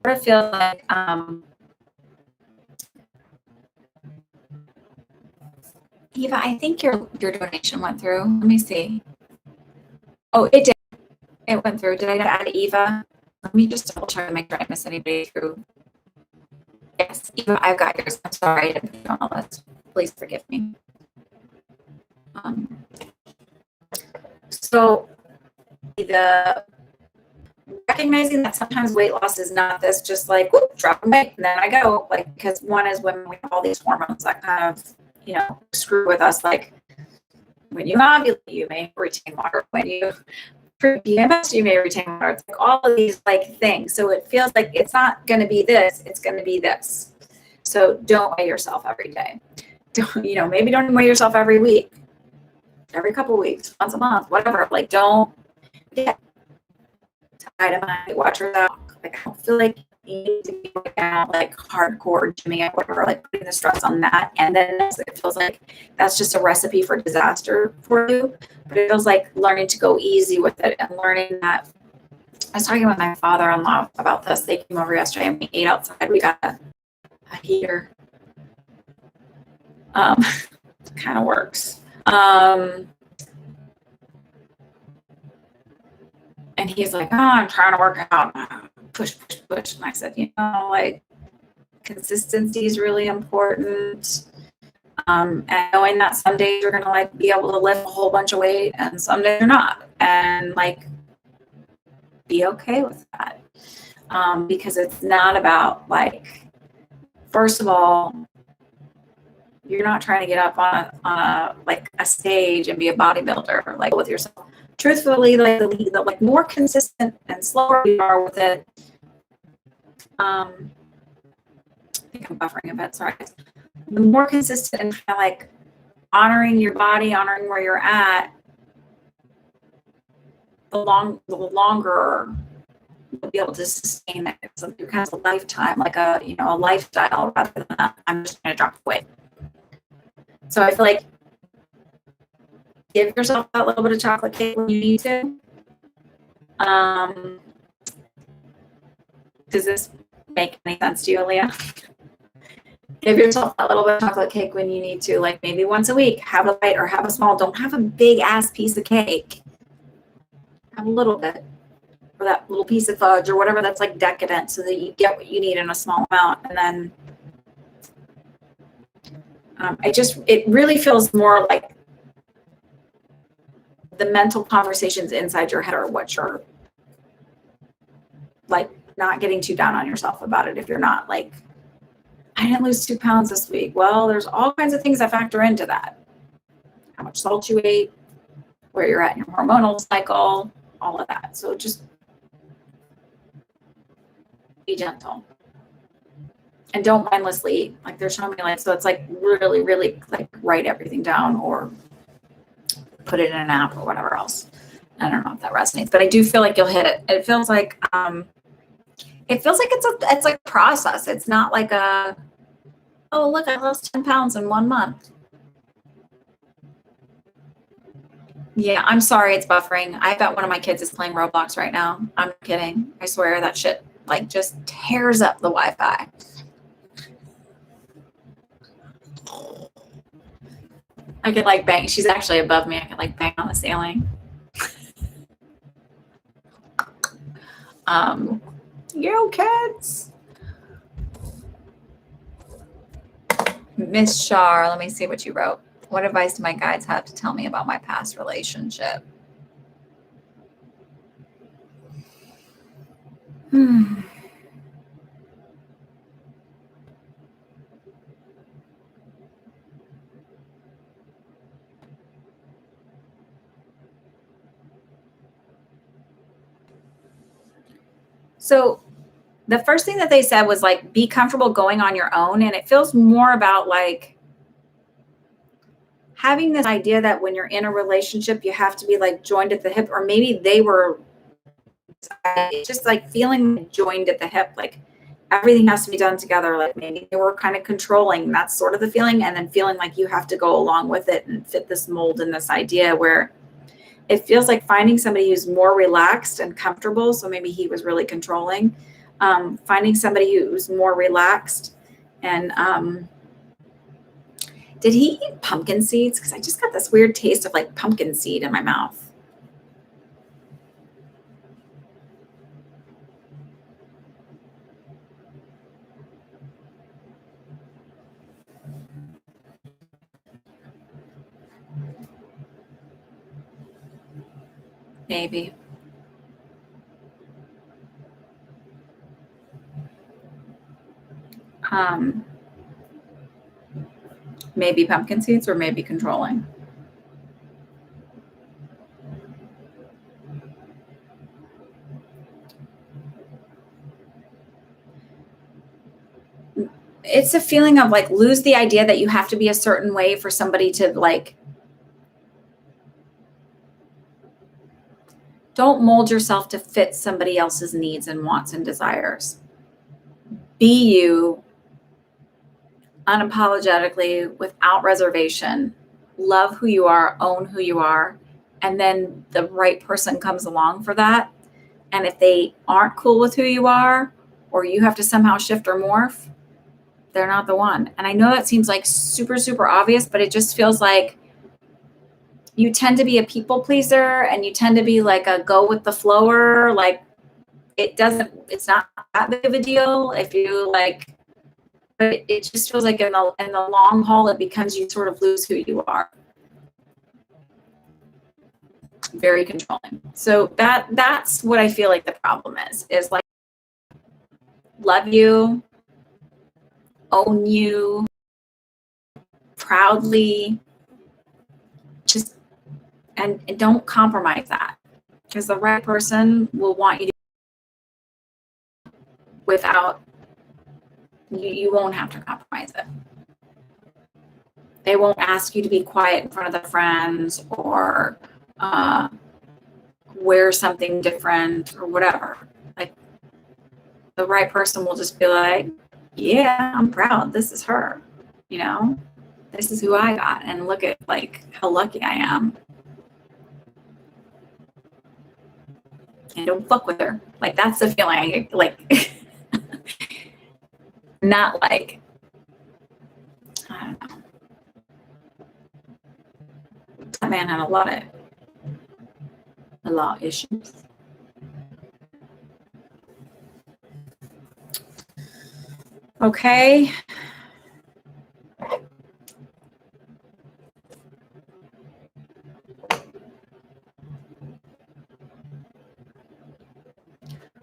sort of feel like Eva, I think your donation went through. Let me see. Oh, it did. It went through. Did I add Eva? Let me just double check to make sure I didn't miss anybody through. Yes, Eva, I've got yours. I'm sorry I didn't put you on the list. Please forgive me. So the recognizing that sometimes weight loss is not this just like whoop, drop weight and then I go, like, because one is when we have all these hormones that kind of, you know, screw with us. Like when you ovulate, you may retain water. When you PMS, you may retain water. It's like all of these like things. So it feels like it's not going to be this, it's going to be this. So don't weigh yourself every day. Don't, you know, maybe don't weigh yourself every week, every couple of weeks, once a month, whatever. Like don't get watch her walk. Like I don't feel like you need to be working out like hardcore gymming or whatever, like putting the stress on that. And then it feels like that's just a recipe for disaster for you. But it feels like learning to go easy with it and learning that. I was talking with my father-in-law about this. They came over yesterday and we ate outside. We got a heater. Kind of works. And he's like, oh, I'm trying to work out. Push. And I said, you know, like consistency is really important. And knowing that some days you're going to like be able to lift a whole bunch of weight and some days you're not. And like, be okay with that. Because it's not about like, first of all, you're not trying to get up on a like a stage and be a bodybuilder like with yourself. Truthfully, like the like more consistent and slower you are with it. I think I'm buffering a bit. Sorry. The more consistent and kind of like honoring your body, honoring where you're at, the longer you'll be able to sustain it. It's like kind of a lifetime, like a a lifestyle rather than I'm just going to drop weight. So I feel like give yourself that little bit of chocolate cake when you need to. Does this make any sense to you, Aaliyah? Give yourself that little bit of chocolate cake when you need to, like maybe once a week. Have a bite or have a small. Don't have a big ass piece of cake. Have a little bit, or that little piece of fudge or whatever that's like decadent, so that you get what you need in a small amount. And then it really feels more like the mental conversations inside your head are what you're like, not getting too down on yourself about it. If you're not like, I didn't lose 2 pounds this week. Well, there's all kinds of things that factor into that. How much salt you ate, where you're at in your hormonal cycle, all of that. So just be gentle. And don't mindlessly eat. Like they're showing me like, so it's like really, really like write everything down or put it in an app or whatever else. I don't know if that resonates, but I do feel like you'll hit it. It feels like it's like a process. It's not like a, oh look, I lost 10 pounds in 1 month. Yeah, I'm sorry it's buffering. I bet one of my kids is playing Roblox right now. I'm kidding. I swear that shit like just tears up the Wi-Fi. I could like bang. She's actually above me. I could like bang on the ceiling. Yo, kids. Miss Shar, let me see what you wrote. What advice do my guides have to tell me about my past relationship? So the first thing that they said was like, be comfortable going on your own. And it feels more about like having this idea that when you're in a relationship, you have to be like joined at the hip, or maybe they were just like feeling joined at the hip, like everything has to be done together. Like maybe they were kind of controlling. That's sort of the feeling. And then feeling like you have to go along with it and fit this mold and this idea where it feels like finding somebody who's more relaxed and comfortable. So maybe he was really controlling. Finding somebody who's more relaxed. And did he eat pumpkin seeds? Because I just got this weird taste of like pumpkin seed in my mouth. Maybe. Maybe pumpkin seeds or maybe controlling. It's a feeling of like lose the idea that you have to be a certain way for somebody to like, don't mold yourself to fit somebody else's needs and wants and desires. Be you unapologetically, without reservation. Love who you are, own who you are, and then the right person comes along for that. And if they aren't cool with who you are, or you have to somehow shift or morph, they're not the one. And I know that seems like super, super obvious, but it just feels like you tend to be a people pleaser and you tend to be like a go with the flower. Like it's not that big of a deal if you like, but it just feels like in the long haul, it becomes you sort of lose who you are. Very controlling. So that's what I feel like the problem is like love you, own you proudly, just and don't compromise that, because the right person will want you to without you won't have to compromise it. They won't ask you to be quiet in front of the friends or wear something different or whatever. Like the right person will just be like, yeah, I'm proud. This is her, you know, this is who I got. And look at like how lucky I am. And don't fuck with her. Like that's the feeling I get, like not like, I don't know. That man had a lot of issues. Okay.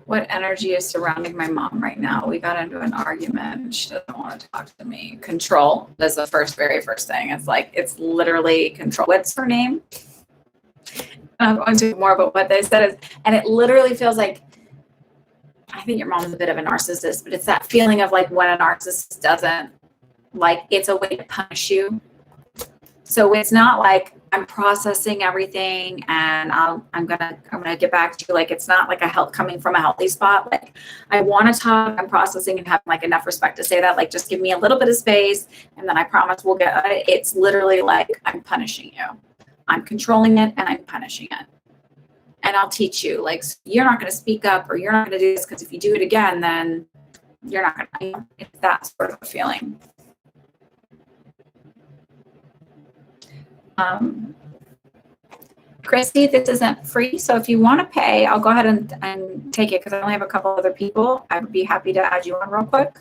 What energy is surrounding my mom right now? We got into an argument. She doesn't want to talk to me. Control. That's the very first thing. It's like, it's literally control. What's her name? I'm going to more about what they said is, and it literally feels like I think your mom's a bit of a narcissist, but it's that feeling of like when a narcissist doesn't, like, it's a way to punish you. So it's not like I'm processing everything and I'm gonna get back to you. Like, it's not like a help coming from a healthy spot. Like, I want to talk. I'm processing and having like enough respect to say that. Like, just give me a little bit of space, and then I promise we'll get it. It's literally like I'm punishing you. I'm controlling it and I'm punishing it. And I'll teach you. Like, you're not going to speak up, or you're not going to do this, because if you do it again, then you're not going to. It's that sort of a feeling. Christy, this isn't free, so if you want to pay, I'll go ahead and take it, because I only have a couple other people. I would be happy to add you on real quick.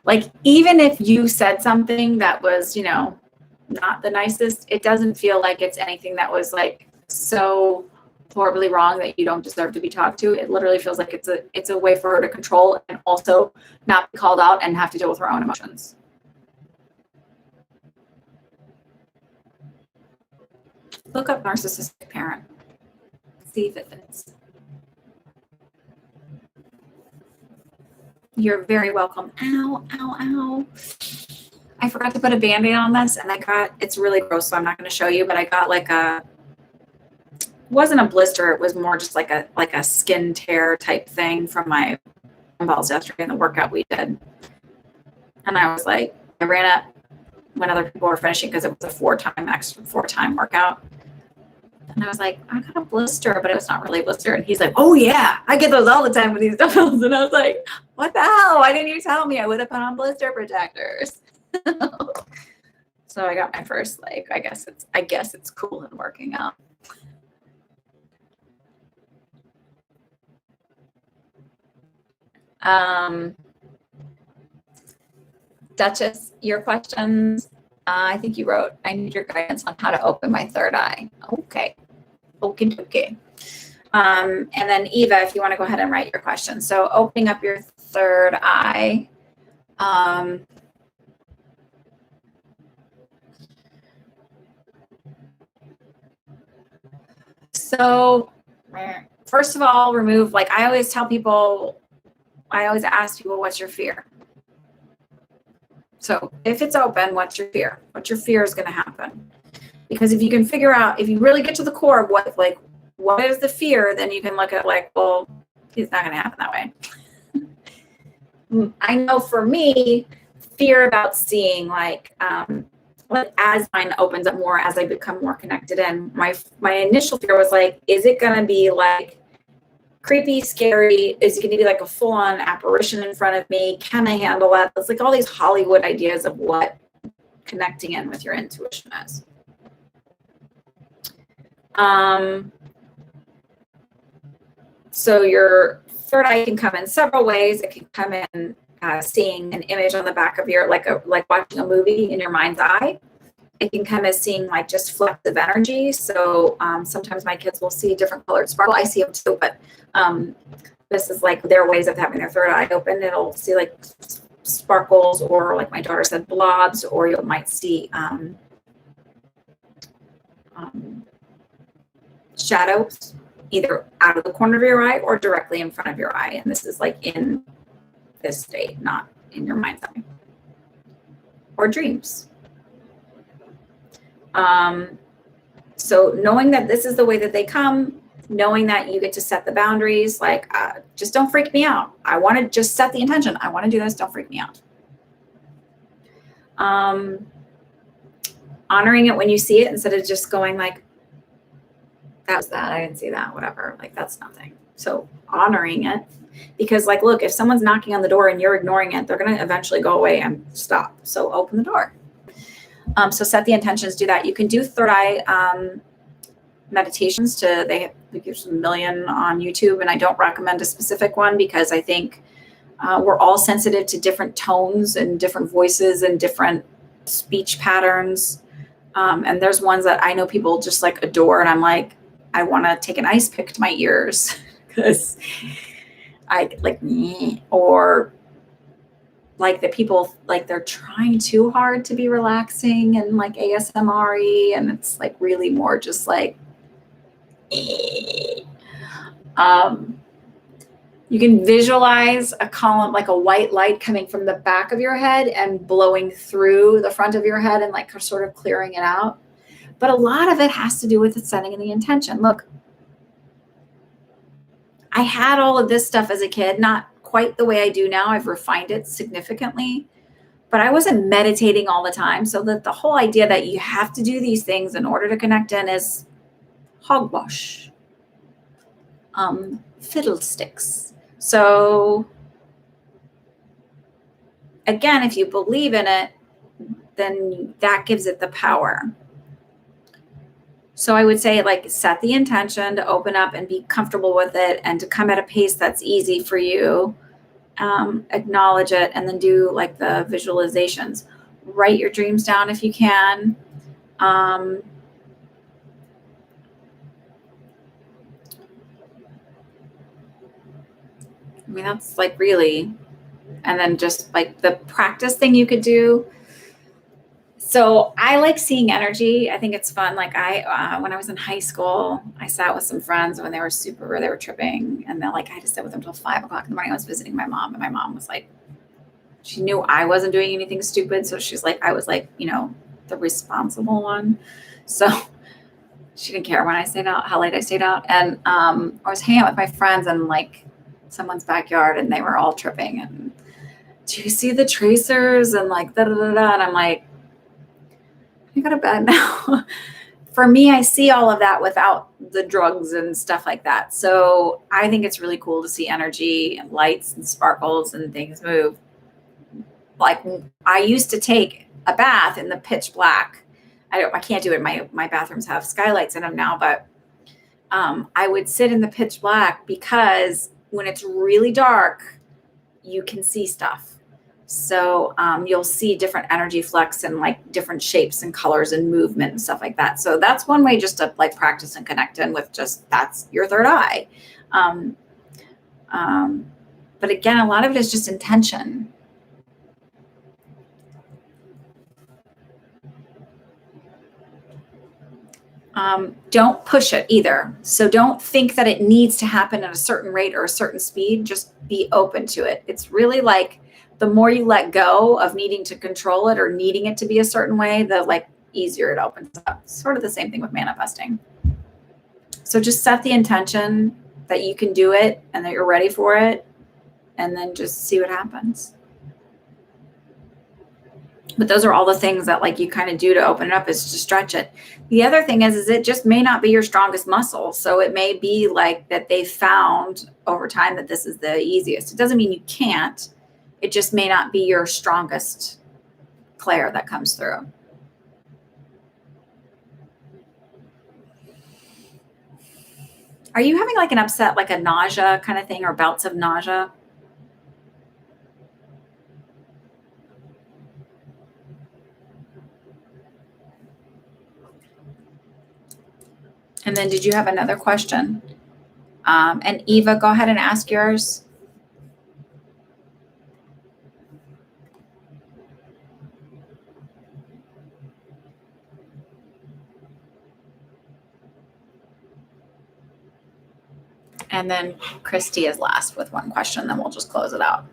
Like, even if you said something that was, you know, not the nicest, it doesn't feel like it's anything that was like so horribly wrong that you don't deserve to be talked to. It literally feels like it's a way for her to control and also not be called out and have to deal with her own emotions. Look up narcissistic parent. See if it fits. You're very welcome. Ow, ow, ow. I forgot to put a Band-Aid on this, and it's really gross, so I'm not going to show you, but I got like it wasn't a blister, it was more just like a skin tear type thing from my balls yesterday in the workout we did. And I was like, I ran up when other people were finishing, because it was a four-time workout. And I was like, I got a blister, but it was not really a blister. And he's like, oh yeah, I get those all the time with these dumbbells. And I was like, what the hell? Why didn't you tell me? I would have put on blister protectors. So I got my first, like, I guess it's cool and working out. Duchess, your questions. I think you wrote, I need your guidance on how to open my third eye. Okay. Okay. And then Eva, if you want to go ahead and write your question. So opening up your third eye. So first of all, remove, like I always ask people, what's your fear? So if it's open, what's your fear? What your fear is going to happen? Because if you can figure out, if you really get to the core of what is the fear, then you can look at like, well, it's not going to happen that way. I know for me, fear about seeing like as mine opens up more, as I become more connected in, my initial fear was like, is it going to be like creepy, scary? Is it going to be like a full-on apparition in front of me? Can I handle that? It's like all these Hollywood ideas of what connecting in with your intuition is. So your third eye can come in several ways. It can come in seeing an image on the back of your, like watching a movie in your mind's eye. It can come as seeing like just flecks of energy. So sometimes my kids will see different colored sparkle. I see them too, but this is like their ways of having their third eye open. It'll see like sparkles, or like my daughter said, blobs, or you might see shadows, either out of the corner of your eye or directly in front of your eye. And this is like in this state, not in your mind's eye. Or dreams. So knowing that this is the way that they come, knowing that you get to set the boundaries, like just don't freak me out. I want to just set the intention. I want to do this. Don't freak me out. Honoring it when you see it, instead of just going like, that was that, I didn't see that, whatever, like that's nothing. So honoring it, because like, look, if someone's knocking on the door and you're ignoring it, they're going to eventually go away and stop. So open the door. So set the intentions, do that. You can do third eye meditations. There's a million on YouTube, and I don't recommend a specific one because I think we're all sensitive to different tones and different voices and different speech patterns. And there's ones that I know people just like adore, and I'm like, I want to take an ice pick to my ears because I like, or like that people like they're trying too hard to be relaxing and like ASMR-y, and it's like really more just like um, you can visualize a column, like a white light coming from the back of your head and blowing through the front of your head and like sort of clearing it out. But a lot of it has to do with the setting and the intention. Look, I had all of this stuff as a kid, not quite the way I do now. I've refined it significantly, but I wasn't meditating all the time. So that the whole idea that you have to do these things in order to connect in is hogwash, fiddlesticks. So again, if you believe in it, then that gives it the power. So I would say like set the intention to open up and be comfortable with it and to come at a pace that's easy for you. Acknowledge it and then do like the visualizations. Write your dreams down if you can. I mean, that's like really, and then just like the practice thing you could do. So I like seeing energy. I think it's fun. Like when I was in high school, I sat with some friends when they were tripping, and they're like, I had to sit with them till 5 o'clock in the morning. I was visiting my mom, and my mom was like, she knew I wasn't doing anything stupid. So she's like, I was like, the responsible one. So she didn't care when I stayed out, how late I stayed out. And I was hanging out with my friends in like someone's backyard, and they were all tripping. And do you see the tracers? And like, da da da da. And I'm like, I go to bed now. For me, I see all of that without the drugs and stuff like that. So I think it's really cool to see energy and lights and sparkles and things move. Like I used to take a bath in the pitch black. I can't do it. My bathrooms have skylights in them now, but I would sit in the pitch black because when it's really dark, you can see stuff. So you'll see different energy flux and like different shapes and colors and movement and stuff like that. So that's one way just to like practice and connect in with that's your third eye. But again, a lot of it is just intention. Don't push it either. So don't think that it needs to happen at a certain rate or a certain speed. Just be open to it. It's really like the more you let go of needing to control it or needing it to be a certain way, the like easier it opens up. Sort of the same thing with manifesting. So just set the intention that you can do it and that you're ready for it, and then just see what happens. But those are all the things that like you kind of do to open it up, is to stretch it. The other thing is it just may not be your strongest muscle. So it may be like that they found over time that this is the easiest. It doesn't mean you can't. It just may not be your strongest Claire that comes through. Are you having like an upset, like a nausea kind of thing, or bouts of nausea? And then did you have another question? And Eva, go ahead and ask yours. And then Christy is last with one question, then we'll just close it out.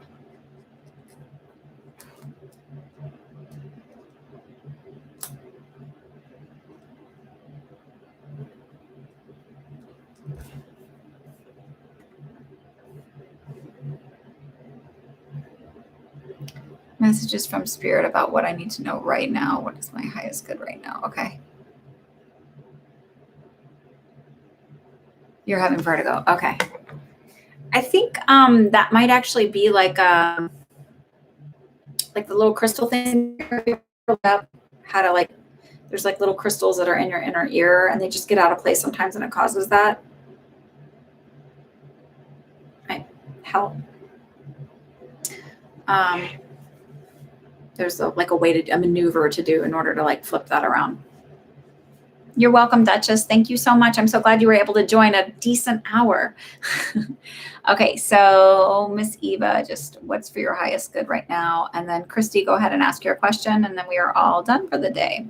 Messages from Spirit about what I need to know right now. What is my highest good right now? Okay. You're having vertigo. Okay. I think that might actually be like the little crystal thing. How to like, there's like little crystals that are in your inner ear, and they just get out of place sometimes, and it causes that. Might help. There's like a way a maneuver to do in order to like flip that around. You're welcome, Duchess. Thank you so much. I'm so glad you were able to join a decent hour. Okay, so Miss Eva, just what's for your highest good right now? And then Christy, go ahead and ask your question, and then we are all done for the day.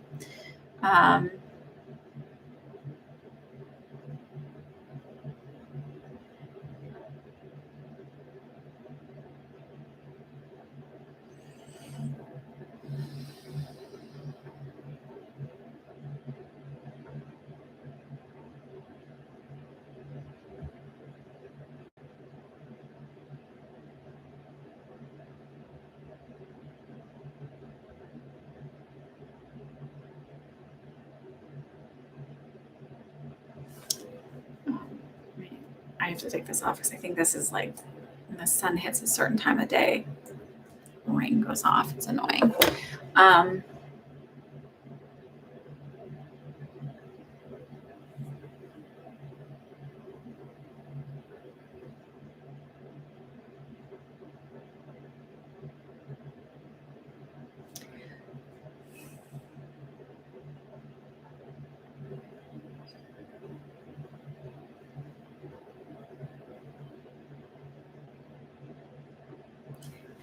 I have to take this off because I think this is like when the sun hits a certain time of day, the rain goes off. It's annoying.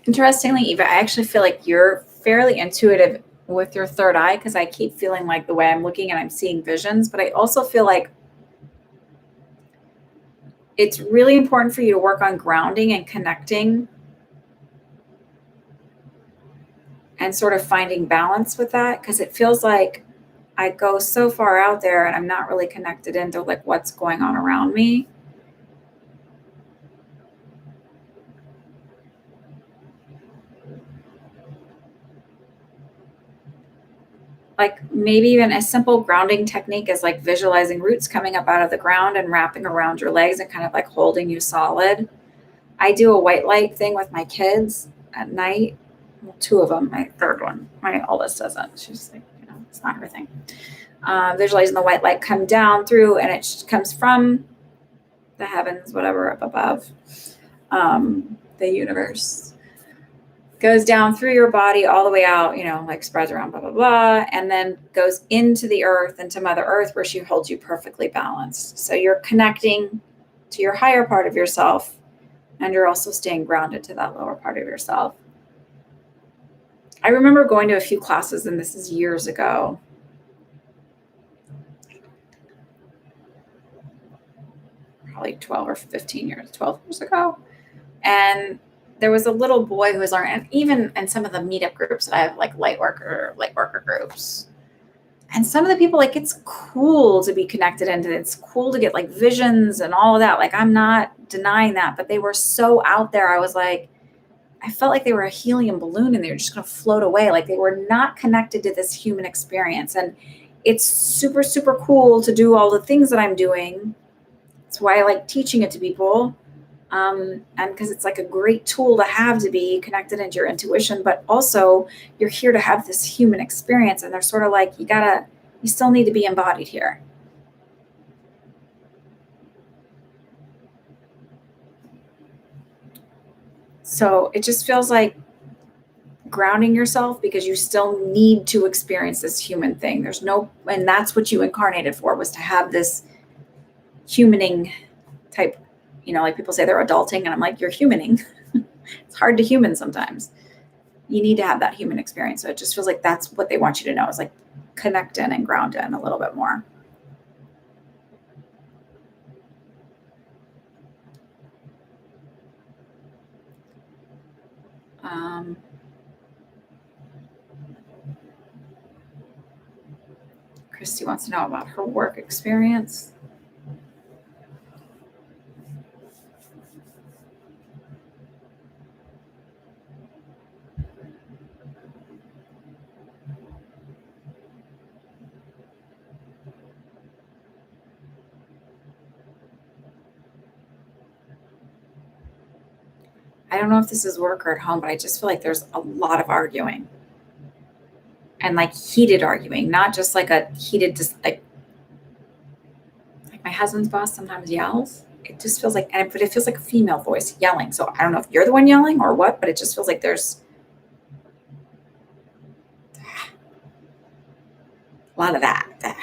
Interestingly, Eva, I actually feel like you're fairly intuitive with your third eye because I keep feeling like the way I'm looking and I'm seeing visions, but I also feel like it's really important for you to work on grounding and connecting and sort of finding balance with that, because it feels like I go so far out there and I'm not really connected into like what's going on around me. Like maybe even a simple grounding technique is like visualizing roots coming up out of the ground and wrapping around your legs and kind of like holding you solid. I do a white light thing with my kids at night. Well, two of them. My third one, my oldest, doesn't. She's like, it's not her thing. Visualizing the white light come down through, and it comes from the heavens, whatever up above, the universe. Goes down through your body all the way out, like spreads around, blah, blah, blah, and then goes into the earth, into Mother Earth, where she holds you perfectly balanced. So you're connecting to your higher part of yourself, and you're also staying grounded to that lower part of yourself. I remember going to a few classes, and this is years ago. Probably 12 or 15 years, 12 years ago. And there was a little boy who was learning, and even in some of the meetup groups that I have, like light worker groups. And some of the people, like, it's cool to be connected into it. It's cool to get like visions and all of that. Like, I'm not denying that, but they were so out there. I was like, I felt like they were a helium balloon and they were just going to float away. Like they were not connected to this human experience. And it's super, super cool to do all the things that I'm doing. That's why I like teaching it to people. And because it's like a great tool to have to be connected into your intuition, but also you're here to have this human experience. And they're sort of like, you still need to be embodied here. So it just feels like grounding yourself, because you still need to experience this human thing. And that's what you incarnated for, was to have this humaning type, like people say they're adulting, and I'm like, you're humaning. It's hard to human sometimes. You need to have that human experience. So it just feels like that's what they want you to know, is like connect in and ground in a little bit more. Christy wants to know about her work experience. I don't know if this is work or at home, but I just feel like there's a lot of arguing. And like heated arguing, not just like a heated, just like my husband's boss sometimes yells. It just feels like, but it feels like a female voice yelling. So I don't know if you're the one yelling or what, but it just feels like there's a lot of that.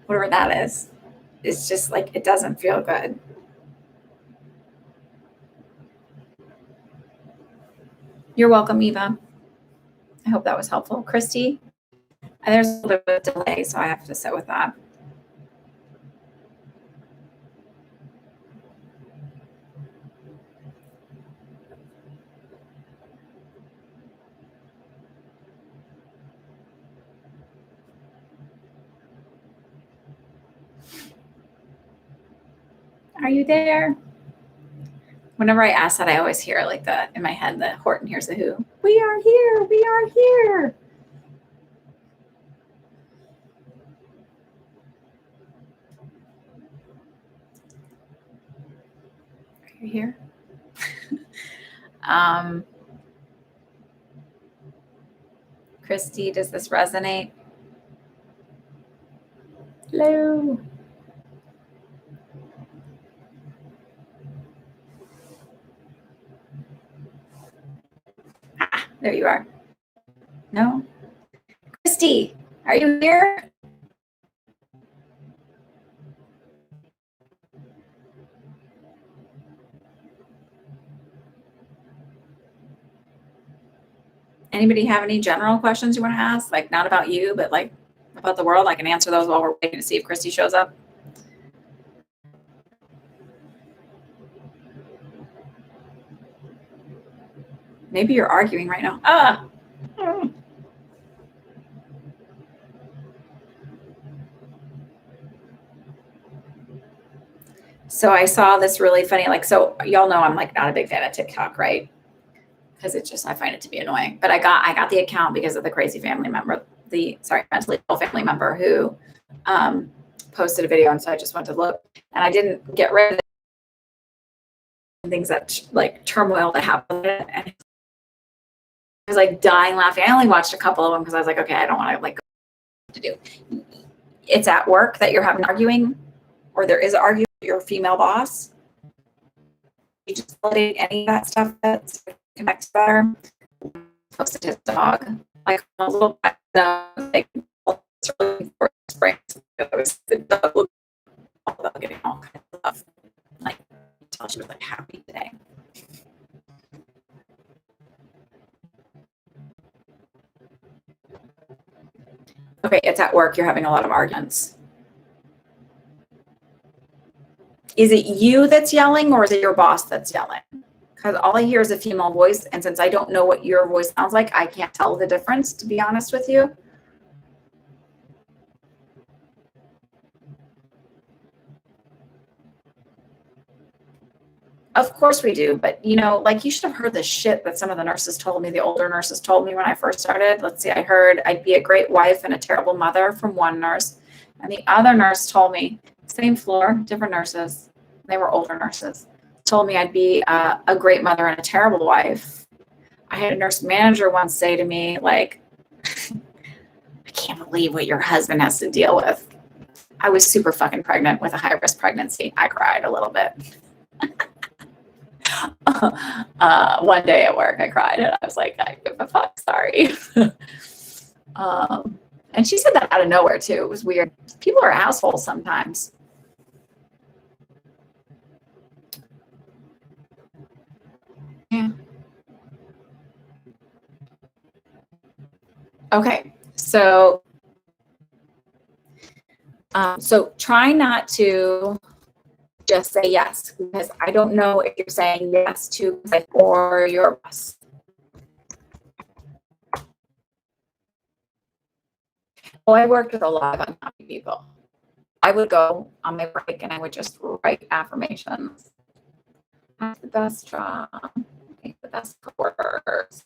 whatever that is. It's just like, it doesn't feel good. You're welcome, Eva. I hope that was helpful. Christy, there's a little bit of delay, so I have to sit with that. Are you there? Whenever I ask that, I always hear like in my head, the Horton Hears a Who. We are here. We are here. Are you here? Christy, does this resonate? Hello. There you are. No? Christy, are you here? Anybody have any general questions you want to ask? Like, not about you, but like about the world? I can answer those while we're waiting to see if Christy shows up. Maybe you're arguing right now. So I saw this really funny, like, so y'all know I'm like not a big fan of TikTok, right? Because it's just, I find it to be annoying. But I got the account because of the crazy family member, mentally ill family member who posted a video, and so I just went to look, and I didn't get rid of things that like turmoil that happened, and I was like dying laughing. I only watched a couple of them because I was like, okay, I don't want to like to do. It's at work that you're having arguing, or there is an argument with your female boss. You just validate any of that stuff that connects better. Posted his dog, like a little like the dog looked all about getting all kinds of love. Like, until she was like happy today. Okay, it's at work. You're having a lot of arguments. Is it you that's yelling, or is it your boss that's yelling? Because all I hear is a female voice, and since I don't know what your voice sounds like, I can't tell the difference, to be honest with you. Of course we do, but you know, like, you should have heard the shit that some of the nurses told me, the older nurses told me when I first started. Let's see, I heard I'd be a great wife and a terrible mother from one nurse. And the other nurse told me, same floor, different nurses, they were older nurses, told me I'd be a great mother and a terrible wife. I had a nurse manager once say to me, like, I can't believe what your husband has to deal with. I was super fucking pregnant with a high risk pregnancy. I cried a little bit. One day at work, I cried, and I was like, I give a fuck, sorry. And she said that out of nowhere too. It was weird. People are assholes sometimes. Yeah. Okay. So try not to just say yes, because I don't know if you're saying yes to or your boss. Well, I worked with a lot of unhappy people. I would go on my break and I would just write affirmations. Have the best job, make the best coworkers.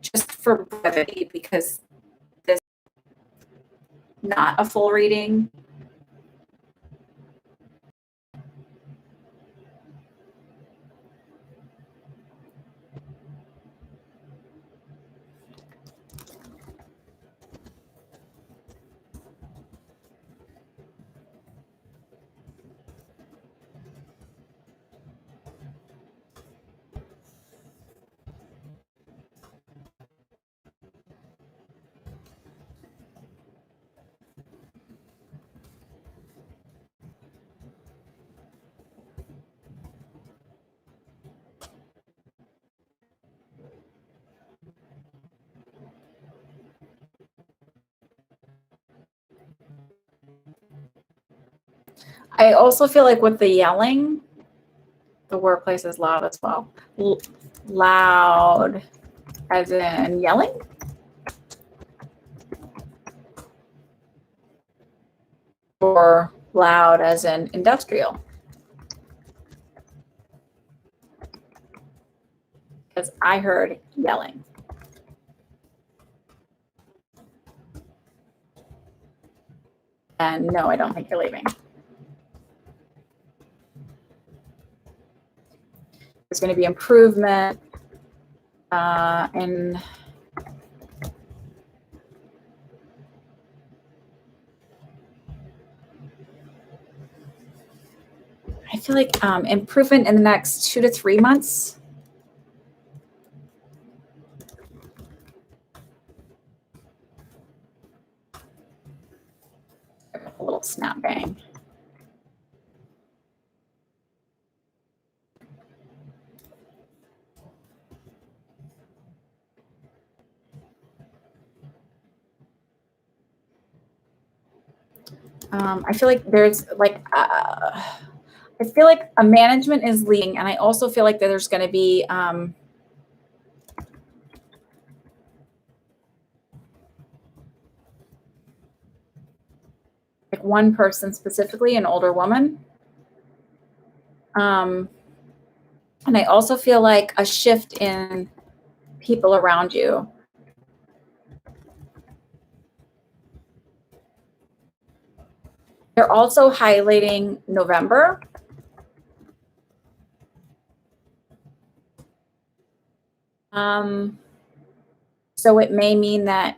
Just for brevity, because this is not a full reading. I also feel like with the yelling, the workplace is loud as well. Loud as in yelling? Or loud as in industrial? Because I heard yelling. And no, I don't think you're leaving. There's going to be improvement in I feel like improvement in the next 2 to 3 months. A little snap bang. I feel like there's like, I feel like a management is leading, and I also feel like that there's going to be like one person specifically, an older woman. And I also feel like a shift in people around you. They're also highlighting November. So it may mean that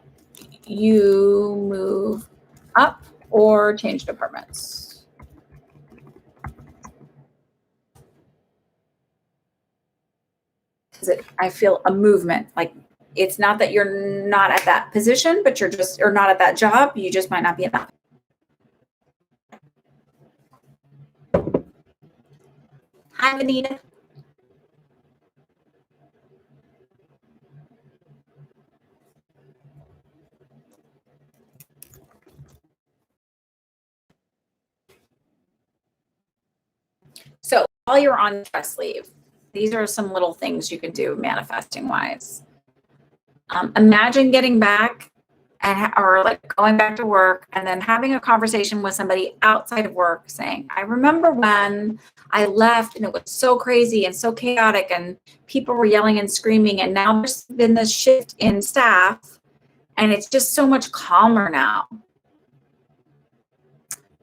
you move up or change departments. I feel a movement, like it's not that you're not at that position, but you're just, or not at that job, you just might not be at that. Hi, Anita. So while you're on stress leave, these are some little things you can do manifesting wise. Imagine getting back or like going back to work and then having a conversation with somebody outside of work saying, I remember when I left and it was so crazy and so chaotic and people were yelling and screaming, and now there's been this shift in staff and it's just so much calmer now.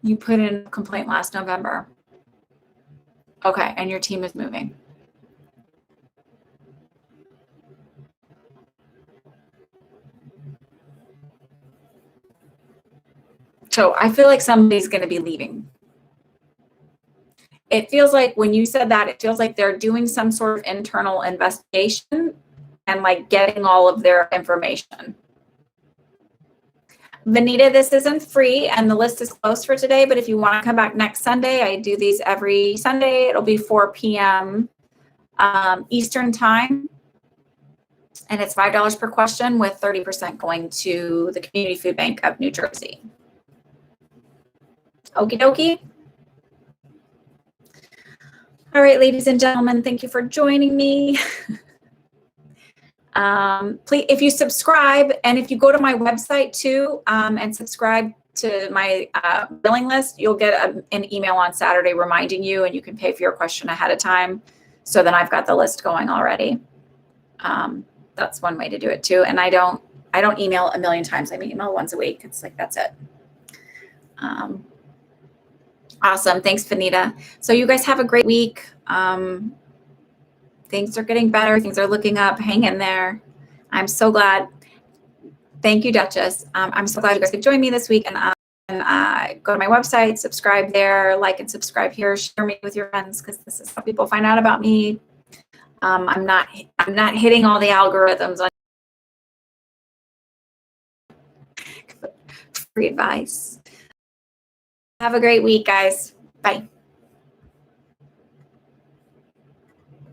You put in a complaint last November. Okay, and your team is moving. So I feel like somebody's going to be leaving. It feels like when you said that, it feels like they're doing some sort of internal investigation and like getting all of their information. Vanita, this isn't free and the list is closed for today, but if you want to come back next Sunday, I do these every Sunday. It'll be 4 p.m. Eastern time. And it's $5 per question with 30% going to the Community Food Bank of New Jersey. Okie dokie. All right, ladies and gentlemen, thank you for joining me. Please, if you subscribe and if you go to my website too and subscribe to my billing list, you'll get an email on Saturday reminding you, and you can pay for your question ahead of time. So then I've got the list going already. That's one way to do it too. And I don't email a million times. I email once a week. It's like, that's it. Awesome. Thanks, Vanita. So you guys have a great week. Things are getting better. Things are looking up. Hang in there. I'm so glad. Thank you, Duchess. I'm so glad you guys could join me this week. And go to my website, subscribe there, like and subscribe here, share me with your friends, because this is how people find out about me. I'm not hitting all the algorithms on free advice. Have a great week, guys. Bye.